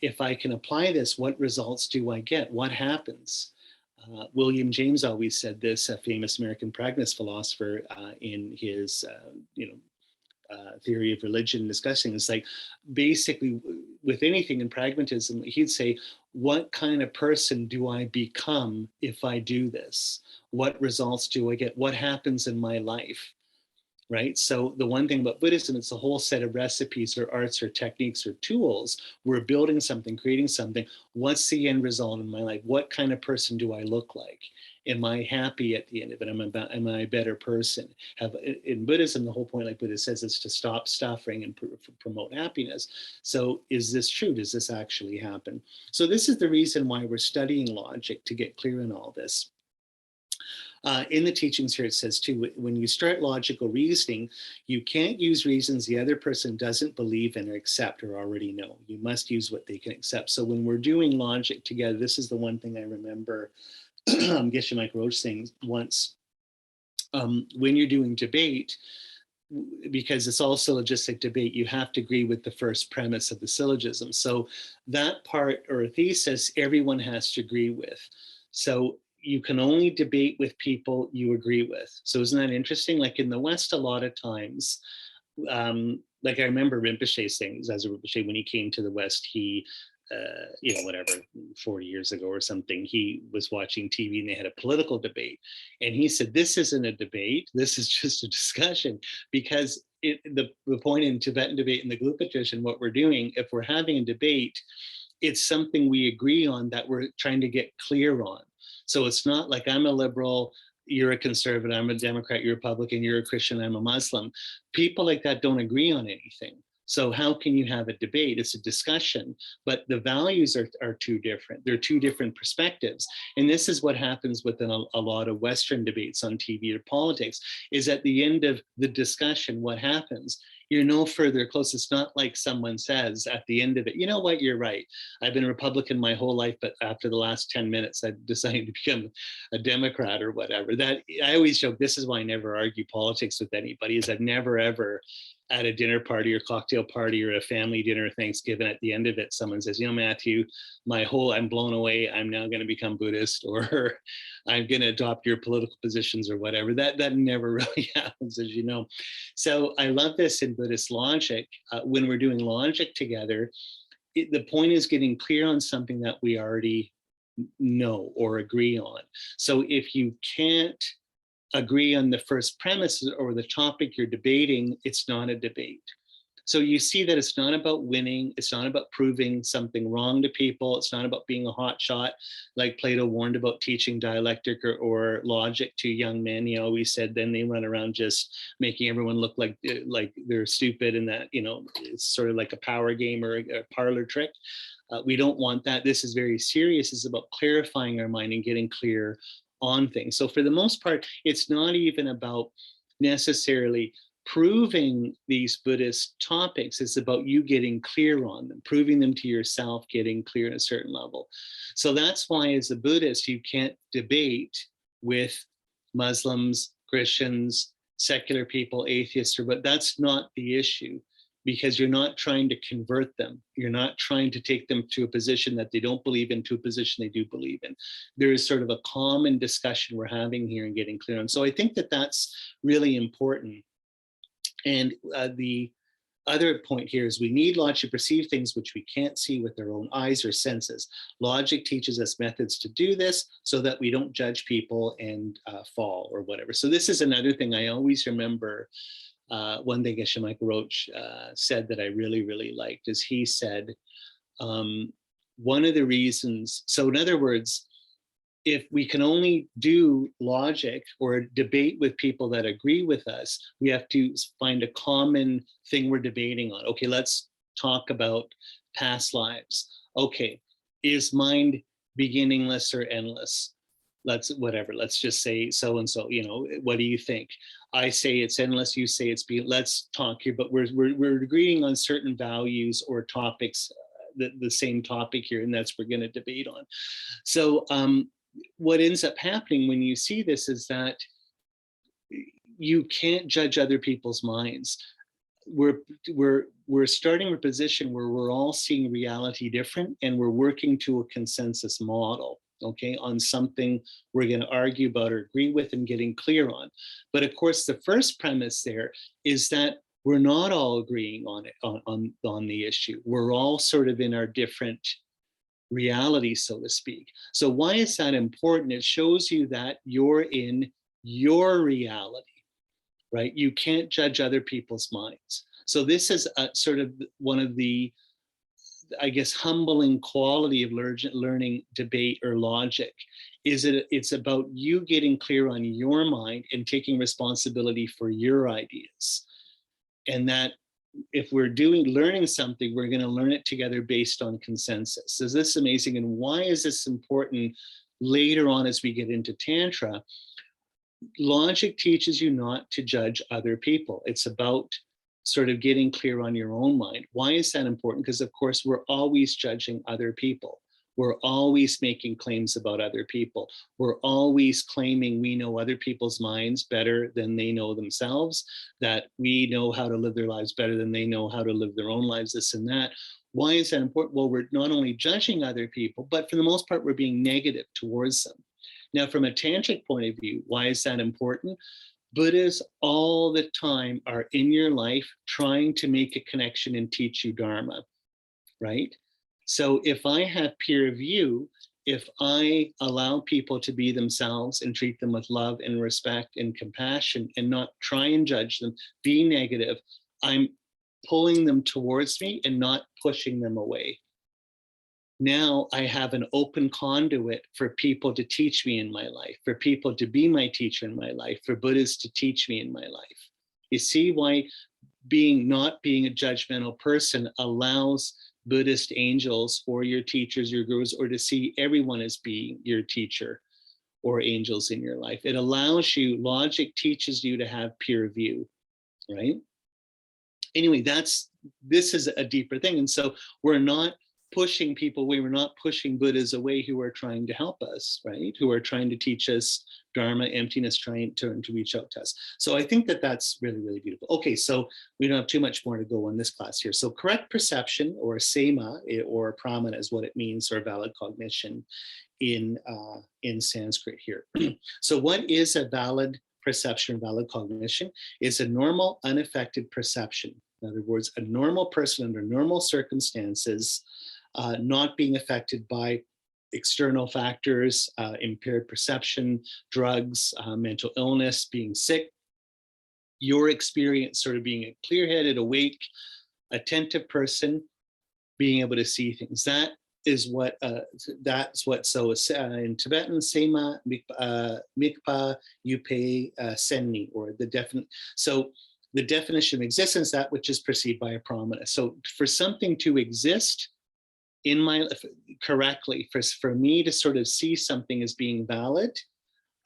If I can apply this, what results do I get? What happens? William James always said this, a famous American pragmatist philosopher, in his, theory of religion discussing, it's like, basically with anything in pragmatism, he'd say, what kind of person do I become if I do this? What results do I get? What happens in my life? Right? So the one thing about Buddhism, it's a whole set of recipes or arts or techniques or tools. We're building something, creating something. What's the end result in my life? What kind of person do I look like? Am I happy at the end of it? Am I a better person? In Buddhism, the whole point, like Buddha says, is to stop suffering and promote happiness. So is this true? Does this actually happen? So this is the reason why we're studying logic, to get clear in all this. In the teachings here, it says too, when you start logical reasoning, you can't use reasons the other person doesn't believe in or accept or already know. You must use what they can accept. So when we're doing logic together, this is the one thing I remember Geshe Mike Roach saying once. When you're doing debate, because it's also just like debate, you have to agree with the first premise of the syllogism. So that part, or a thesis, everyone has to agree with. So you can only debate with people you agree with. So isn't that interesting? Like in the West, a lot of times, like I remember Rinpoche saying, Zazu Rinpoche, when he came to the West, he, whatever, 40 years ago or something, he was watching TV and they had a political debate. And he said, this isn't a debate, this is just a discussion, because the point in Tibetan debate and the Gelugpa tradition, what we're doing, if we're having a debate, it's something we agree on that we're trying to get clear on. So it's not like I'm a liberal, you're a conservative, I'm a Democrat, you're a Republican, you're a Christian, I'm a Muslim. People like that don't agree on anything. So how can you have a debate? It's a discussion, but the values are too different. They're two different perspectives. And this is what happens within a lot of Western debates on TV or politics, is at the end of the discussion, what happens? You're no further close. It's not like someone says at the end of it, you know what, you're right. I've been a Republican my whole life, but after the last 10 minutes, I've decided to become a Democrat or whatever. That, I always joke, this is why I never argue politics with anybody, is I've never ever at a dinner party or cocktail party or a family dinner or Thanksgiving, at the end of it, someone says, you know, Matthew, I'm blown away. I'm now going to become Buddhist, or I'm going to adopt your political positions or whatever. That never really happens, as you know. So I love this in Buddhist logic. When we're doing logic together, the point is getting clear on something that we already know or agree on. So if you can't agree on the first premise or the topic you're debating, it's not a debate. So you see that it's not about winning. It's not about proving something wrong to people. It's not about being a hot shot, like Plato warned about teaching dialectic or logic to young men. He always said then they run around just making everyone look like they're stupid, and that, it's sort of like a power game or a parlor trick. We don't want that. This is very serious. It's about clarifying our mind and getting clear on things. So for the most part, it's not even about necessarily proving these Buddhist topics. It's about you getting clear on them, proving them to yourself, getting clear at a certain level. So that's why as a Buddhist, you can't debate with Muslims, Christians, secular people, atheists, but that's not the issue, because you're not trying to convert them. You're not trying to take them to a position that they don't believe in to a position they do believe in. There is sort of a common discussion we're having here and getting clear on. So I think that that's really important. And the other point here is we need logic to perceive things which we can't see with our own eyes or senses. Logic teaches us methods to do this so that we don't judge people and fall or whatever. So this is another thing I always remember. One thing Geshe Michael Roach said that I really, really liked is he said, one of the reasons, so in other words, if we can only do logic or debate with people that agree with us, we have to find a common thing we're debating on. Okay, let's talk about past lives. Okay, is mind beginningless or endless? Let's just say so-and-so, what do you think? I say it's endless, you say it's let's talk here, but we're agreeing on certain values or topics, the same topic here, and that's what we're going to debate on. So what ends up happening when you see this is that you can't judge other people's minds. We're starting a position where we're all seeing reality different, and we're working to a consensus model, okay, on something we're going to argue about or agree with and getting clear on. But of course, the first premise there is that we're not all agreeing on it, on the issue. We're all sort of in our different reality, so to speak. So why is that important? It shows you that you're in your reality, right? You can't judge other people's minds. So this is a sort of one of the, I guess, humbling quality of learning debate or logic, is that it's about you getting clear on your mind and taking responsibility for your ideas. And that if we're learning something, we're going to learn it together based on consensus. So this is amazing. And why is this important later on as we get into Tantra? Logic teaches you not to judge other people. It's about sort of getting clear on your own mind. Why is that important? Because of course, we're always judging other people. We're always making claims about other people. We're always claiming we know other people's minds better than they know themselves, that we know how to live their lives better than they know how to live their own lives, this and that. Why is that important? Well, we're not only judging other people, but for the most part, we're being negative towards them. Now, from a tantric point of view, why is that important? Buddhas all the time are in your life trying to make a connection and teach you Dharma, right? So if I have peer view, if I allow people to be themselves and treat them with love and respect and compassion and not try and judge them, be negative, I'm pulling them towards me and not pushing them away. Now I have an open conduit for people to teach me in my life, for people to be my teacher in my life, for Buddhists to teach me in my life. You see why not being a judgmental person allows Buddhist angels or your teachers, your gurus, or to see everyone as being your teacher or angels in your life. It allows you, logic teaches you to have peer view, right? Anyway, this is a deeper thing. And so we're not pushing people away. We're not pushing Buddhas away who are trying to help us, right? Who are trying to teach us Dharma, emptiness, trying to reach out to us. So I think that that's really, really beautiful. Okay, so we don't have too much more to go on this class here. So correct perception, or sema, or pramana is what it means, or valid cognition in Sanskrit here. So what is a valid perception, valid cognition? Is a normal, unaffected perception. In other words, a normal person under normal circumstances, not being affected by external factors, impaired perception, drugs, mental illness, being sick, your experience sort of being a clear-headed, awake, attentive person, being able to see things. That is what, so in Tibetan, Sema, Mikpa, Yupe, Senni, or the definite. So the definition of existence, that which is perceived by a pramana. So for something to exist in my life correctly, for me to sort of see something as being valid,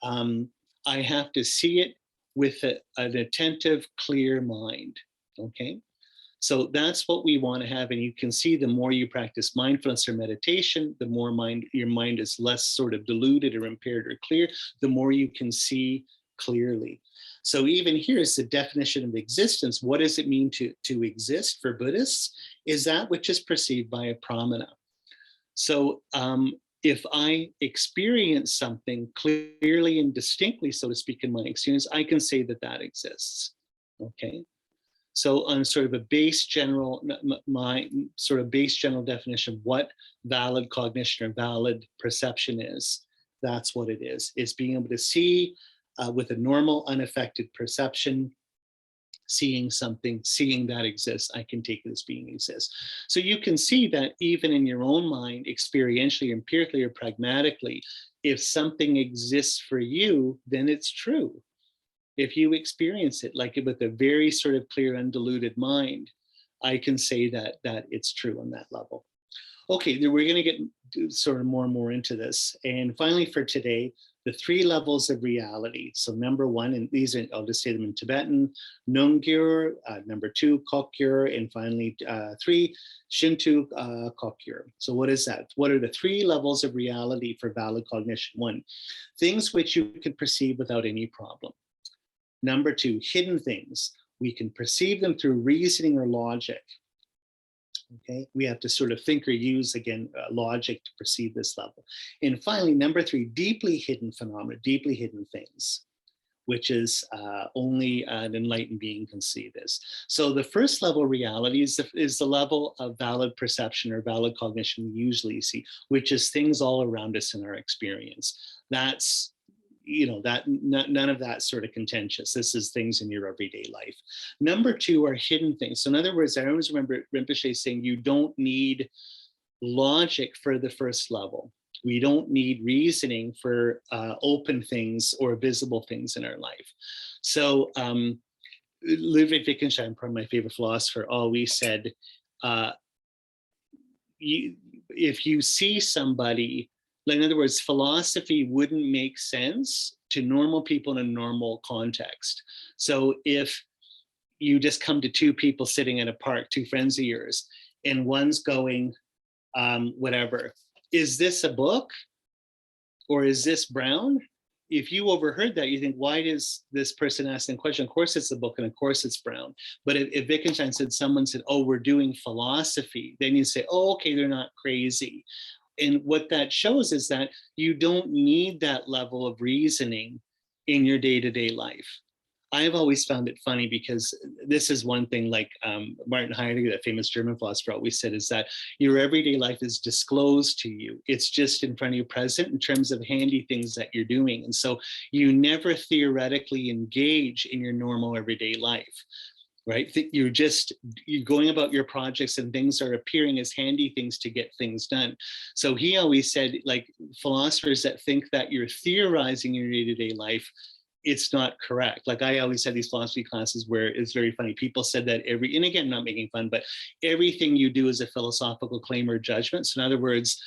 I have to see it with an attentive, clear mind, okay? So that's what we want to have. And you can see the more you practice mindfulness or meditation, the more your mind is less sort of diluted or impaired or clear, the more you can see clearly. So even here is the definition of existence. What does it mean to exist for Buddhists? Is that which is perceived by a pramana. So if I experience something clearly and distinctly, so to speak, in my experience, I can say that that exists, okay? So on sort of a base general, my sort of base general definition of what valid cognition or valid perception is, that's what it is being able to see with a normal, unaffected perception, seeing something, seeing that exists, I can take it as being exists. So you can see that even in your own mind, experientially, empirically, or pragmatically, if something exists for you, then it's true. If you experience it like with a very sort of clear, undiluted mind, I can say that it's true on that level. Okay, we're going to get sort of more and more into this. And finally for today, the 3 levels of reality. So number 1, and these are, I'll just say them in Tibetan, Nungyur, number 2, Kokyur, and finally 3, Shintu Kokyur. So what is that? What are the 3 levels of reality for valid cognition? 1, things which you can perceive without any problem. Number 2, hidden things. We can perceive them through reasoning or logic. Okay, we have to sort of think or use, again, logic to perceive this level. And finally, number 3, deeply hidden phenomena, deeply hidden things, which is only an enlightened being can see this. So the first level reality is the level of valid perception or valid cognition we usually see, which is things all around us in our experience. That's, you know, that none of that sort of contentious. This is things in your everyday life. Number 2 are hidden things. So in other words, I always remember Rinpoche saying you don't need logic for the first level. We don't need reasoning for open things or visible things in our life. So Ludwig Wittgenstein, probably my favorite philosopher, always said, if you see somebody, in other words, philosophy wouldn't make sense to normal people in a normal context. So if you just come to 2 people sitting in a park, 2 friends of yours, and one's going, whatever, is this a book or is this brown? If you overheard that, you think, why does this person ask the question? Of course it's a book and of course it's brown. But if Wittgenstein said, someone said, oh, we're doing philosophy, then you say, oh, okay, they're not crazy. And what that shows is that you don't need that level of reasoning in your day-to-day life. I've always found it funny because this is one thing, like Martin Heidegger, that famous German philosopher, always said, is that your everyday life is disclosed to you. It's just in front of you, present in terms of handy things that you're doing. And so you never theoretically engage in your normal everyday life. Right? You're going about your projects and things are appearing as handy things to get things done. So he always said, like, philosophers that think that you're theorizing in your day-to-day life, it's not correct. Like, I always had these philosophy classes where it's very funny. People said that and again, I'm not making fun, but everything you do is a philosophical claim or judgment. So in other words,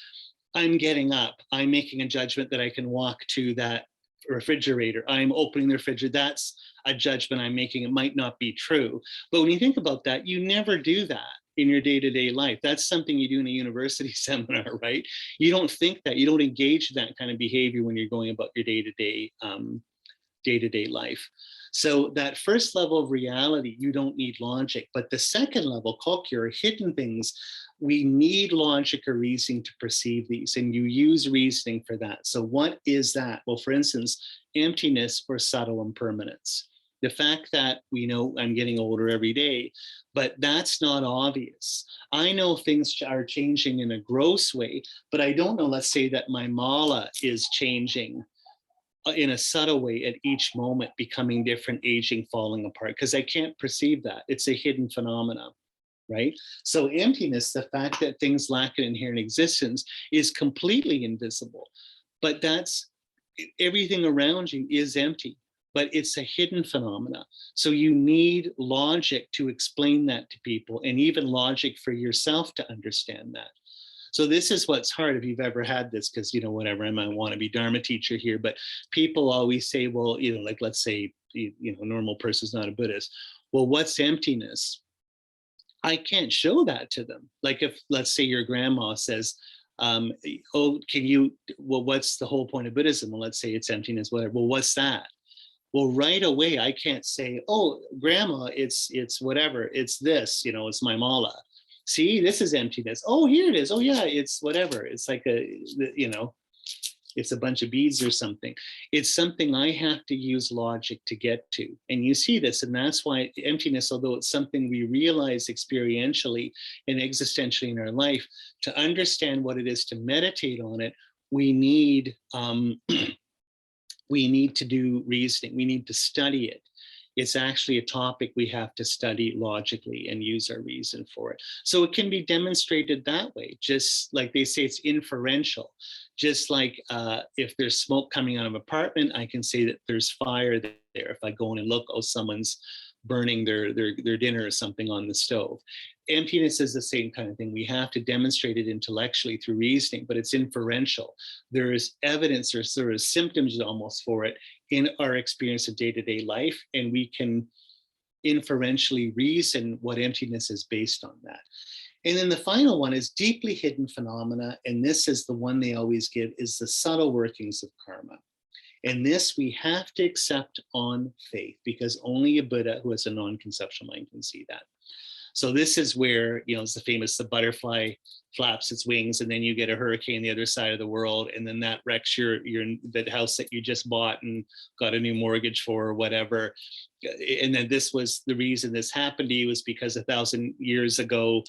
I'm getting up, I'm making a judgment that I can walk to that refrigerator, I'm opening the refrigerator, that's a judgment I'm making. It might not be true. But when you think about that, you never do that in your day-to-day life. That's something you do in a university seminar, right? You don't think that, you don't engage in that kind of behavior when you're going about your day-to-day life. So that first level of reality, you don't need logic. But the second level, Kokyur, hidden things, we need logic or reasoning to perceive these, and you use reasoning for that. So what is that? Well, for instance, emptiness or subtle impermanence. The fact that we know I'm getting older every day, but that's not obvious. I know things are changing in a gross way, but I don't know, let's say that my mala is changing in a subtle way at each moment, becoming different, aging, falling apart, because I can't perceive that. It's a hidden phenomenon, right? So emptiness, the fact that things lack an inherent existence, is completely invisible. But that's, everything around you is empty, but it's a hidden phenomena. So you need logic to explain that to people, and even logic for yourself to understand that. So this is what's hard if you've ever had this, because, you know, whatever, I might want to be Dharma teacher here, but people always say, well, you know, like, let's say, you know, a normal person's not a Buddhist. Well, what's emptiness? I can't show that to them. Like, if, let's say, your grandma says, oh, can you, well, what's the whole point of Buddhism? Well, let's say it's emptiness, whatever. Well, what's that? Well, right away, I can't say, oh, grandma, it's whatever, it's this, you know, it's my mala. See, this is emptiness. Oh, here it is. Oh, yeah, it's whatever. It's like a, you know, it's a bunch of beads or something. It's something I have to use logic to get to. And you see this, and that's why emptiness, although it's something we realize experientially and existentially in our life, to understand what it is to meditate on it, we need we need to do reasoning. We need to study it. It's actually a topic we have to study logically and use our reason for it. So it can be demonstrated that way, just like they say it's inferential. Just like if there's smoke coming out of an apartment, I can say that there's fire there. If I go in and look, oh, someone's burning their dinner or something on the stove. Emptiness is the same kind of thing. We have to demonstrate it intellectually through reasoning, but it's inferential. There is evidence, or sort of symptoms almost for it in our experience of day-to-day life, and we can inferentially reason what emptiness is based on that. And then the final one is deeply hidden phenomena, and this is the one they always give, is the subtle workings of karma. And this we have to accept on faith, because only a Buddha who has a non-conceptual mind can see that. So this is where, you know, it's the famous, the butterfly flaps its wings and then you get a hurricane the other side of the world, and then that wrecks your the house that you just bought and got a new mortgage for or whatever. And then this was the reason this happened to you, is because 1,000 years ago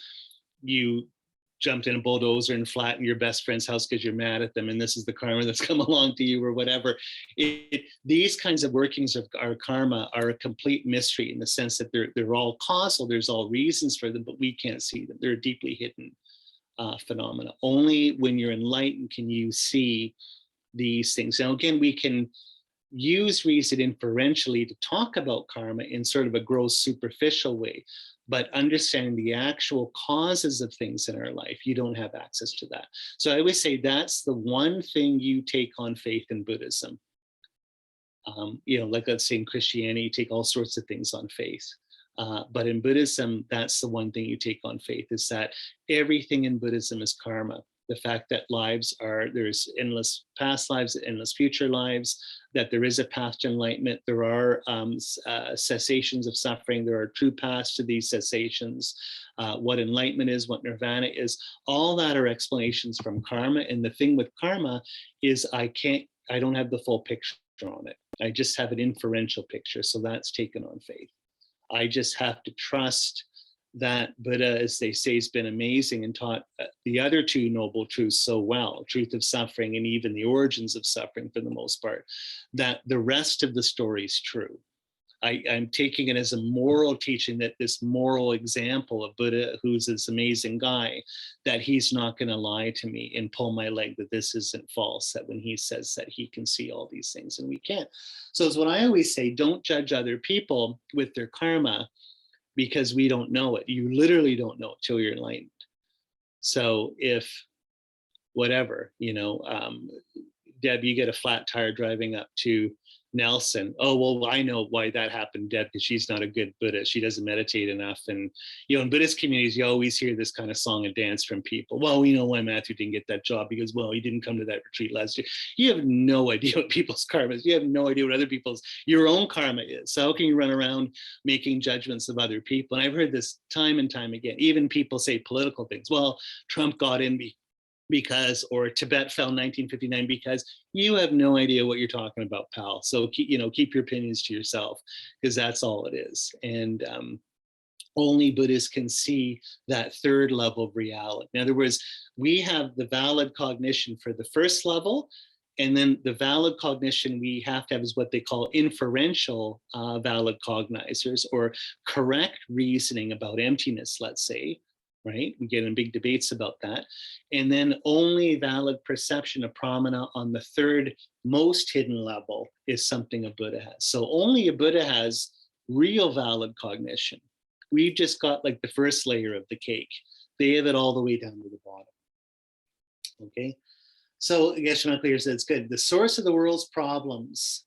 you jumped in a bulldozer and flattened your best friend's house because you're mad at them, and this is the karma that's come along to you or whatever. These kinds of workings of our karma are a complete mystery, in the sense that they're all causal, there's all reasons for them, but we can't see them. They're deeply hidden phenomena. Only when you're enlightened can you see these things. Now, again, we can use reason inferentially to talk about karma in sort of a gross, superficial way, but understanding the actual causes of things in our life, you don't have access to that. So I always say that's the one thing you take on faith in Buddhism. You know, like let's say in Christianity, you take all sorts of things on faith. But in Buddhism, that's the one thing you take on faith, is that everything in Buddhism is karma. The fact that lives are, there's endless past lives, endless future lives, that there is a path to enlightenment, there are cessations of suffering, there are true paths to these cessations, what enlightenment is, what nirvana is, all that are explanations from karma. And the thing with karma is I don't have the full picture on it. I just have an inferential picture, so that's taken on faith. I just have to trust that Buddha, as they say, has been amazing and taught the other two noble truths so well, truth of suffering and even the origins of suffering for the most part, that the rest of the story is true. I'm taking it as a moral teaching, that this moral example of Buddha, who's this amazing guy, that he's not going to lie to me and pull my leg, that this isn't false, that when he says that he can see all these things and we can't. So it's what I always say, don't judge other people with their karma, because we don't know it. You literally don't know it till you're enlightened. So if whatever, you know, Deb, you get a flat tire driving up to Nelson. Oh, well, I know why that happened, Deb, because she's not a good Buddhist. She doesn't meditate enough. And, you know, in Buddhist communities, you always hear this kind of song and dance from people. Well, we know why Matthew didn't get that job, because, well, he didn't come to that retreat last year. You have no idea what people's karma is. You have no idea what other people's, your own karma is. So how can you run around making judgments of other people? And I've heard this time and time again. Even people say political things. Well, Trump got in or Tibet fell in 1959 because you have no idea what you're talking about, pal. So keep your opinions to yourself, because that's all it is. And only Buddhists can see that third level of reality. In other words, we have the valid cognition for the first level, and then the valid cognition we have to have is what they call inferential valid cognizers, or correct reasoning about emptiness, let's say, right? We get in big debates about that. And then only valid perception of pramana on the third most hidden level is something a Buddha has. So only a Buddha has real valid cognition. We've just got like the first layer of the cake. They have it all the way down to the bottom. Okay, so Geshe Clear says it's good. The source of the world's problems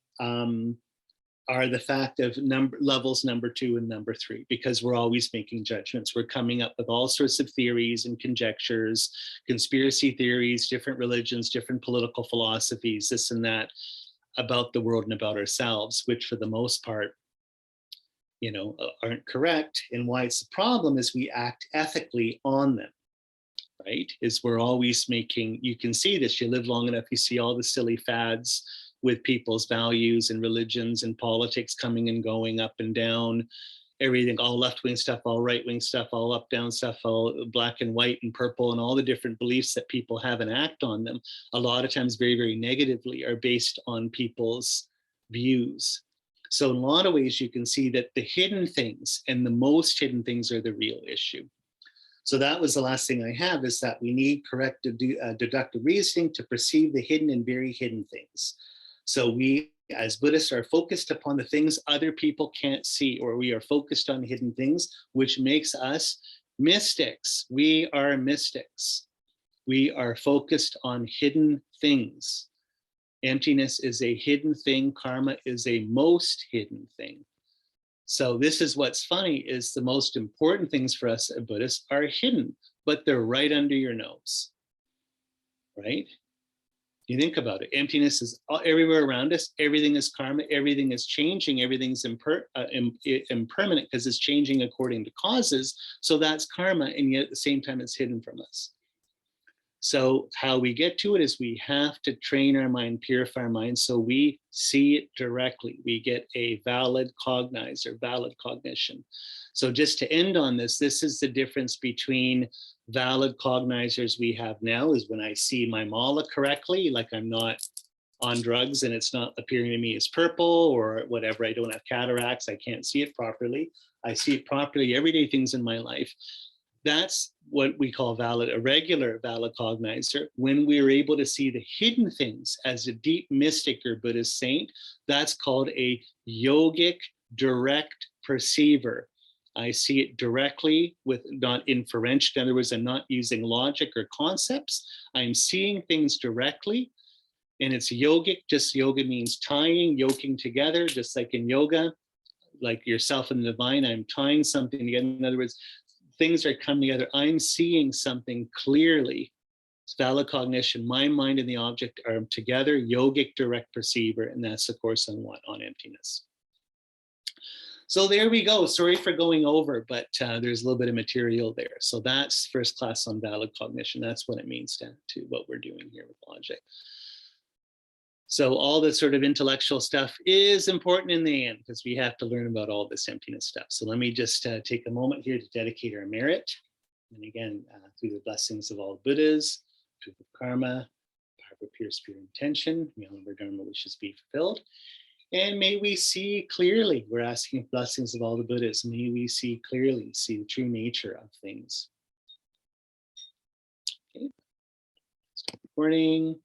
are the fact of levels number 2 and number 3, because we're always making judgments. We're coming up with all sorts of theories and conjectures, conspiracy theories, different religions, different political philosophies, this and that, about the world and about ourselves, which for the most part, aren't correct. And why it's a problem is we act ethically on them, right? Is we're always making, you can see this, you live long enough, you see all the silly fads with people's values and religions and politics coming and going, up and down, everything, all left-wing stuff, all right-wing stuff, all up-down stuff, all black and white and purple, and all the different beliefs that people have and act on them, a lot of times very, very negatively, are based on people's views. So in a lot of ways, you can see that the hidden things and the most hidden things are the real issue. So that was the last thing I have, is that we need correct deductive reasoning to perceive the hidden and very hidden things. So we, as Buddhists, are focused upon the things other people can't see, or we are focused on hidden things, which makes us mystics. We are mystics. We are focused on hidden things. Emptiness is a hidden thing. Karma is a most hidden thing. So this is what's funny, is the most important things for us as Buddhists are hidden, but they're right under your nose, right? You think about it. Emptiness is everywhere around us. Everything is karma. Everything is changing. Everything's impermanent because it's changing according to causes. So that's karma, and yet at the same time, it's hidden from us. So how we get to it is we have to train our mind, purify our mind, so we see it directly. We get a valid cognizer, valid cognition. So just to end on this, this is the difference between valid cognizers we have now, is when I see my mala correctly, like I'm not on drugs and it's not appearing to me as purple or whatever, I don't have cataracts, I can't see it properly. I see it properly, everyday things in my life. That's what we call a regular valid cognizer. When we're able to see the hidden things as a deep mystic or Buddhist saint, that's called a yogic direct perceiver. I see it directly, with not inferential. In other words, I'm not using logic or concepts. I'm seeing things directly, and it's yogic. Just yoga means tying, yoking together, just like in yoga, like yourself and the divine. I'm tying something together. In other words, things are coming together. I'm seeing something clearly. It's valid cognition. My mind and the object are together, yogic direct perceiver, and that's the course on emptiness. So there we go. Sorry for going over, but there's a little bit of material there. So that's first class on valid cognition. That's what it means to what we're doing here with logic. So all this sort of intellectual stuff is important in the end, because we have to learn about all this emptiness stuff. So let me just take a moment here to dedicate our merit. And again, through the blessings of all Buddhas, through the karma, power of pure spirit intention, may all of our dharma wishes be fulfilled. And may we see clearly, we're asking blessings of all the Buddhas, may we see clearly, see the true nature of things. Okay. Stop recording.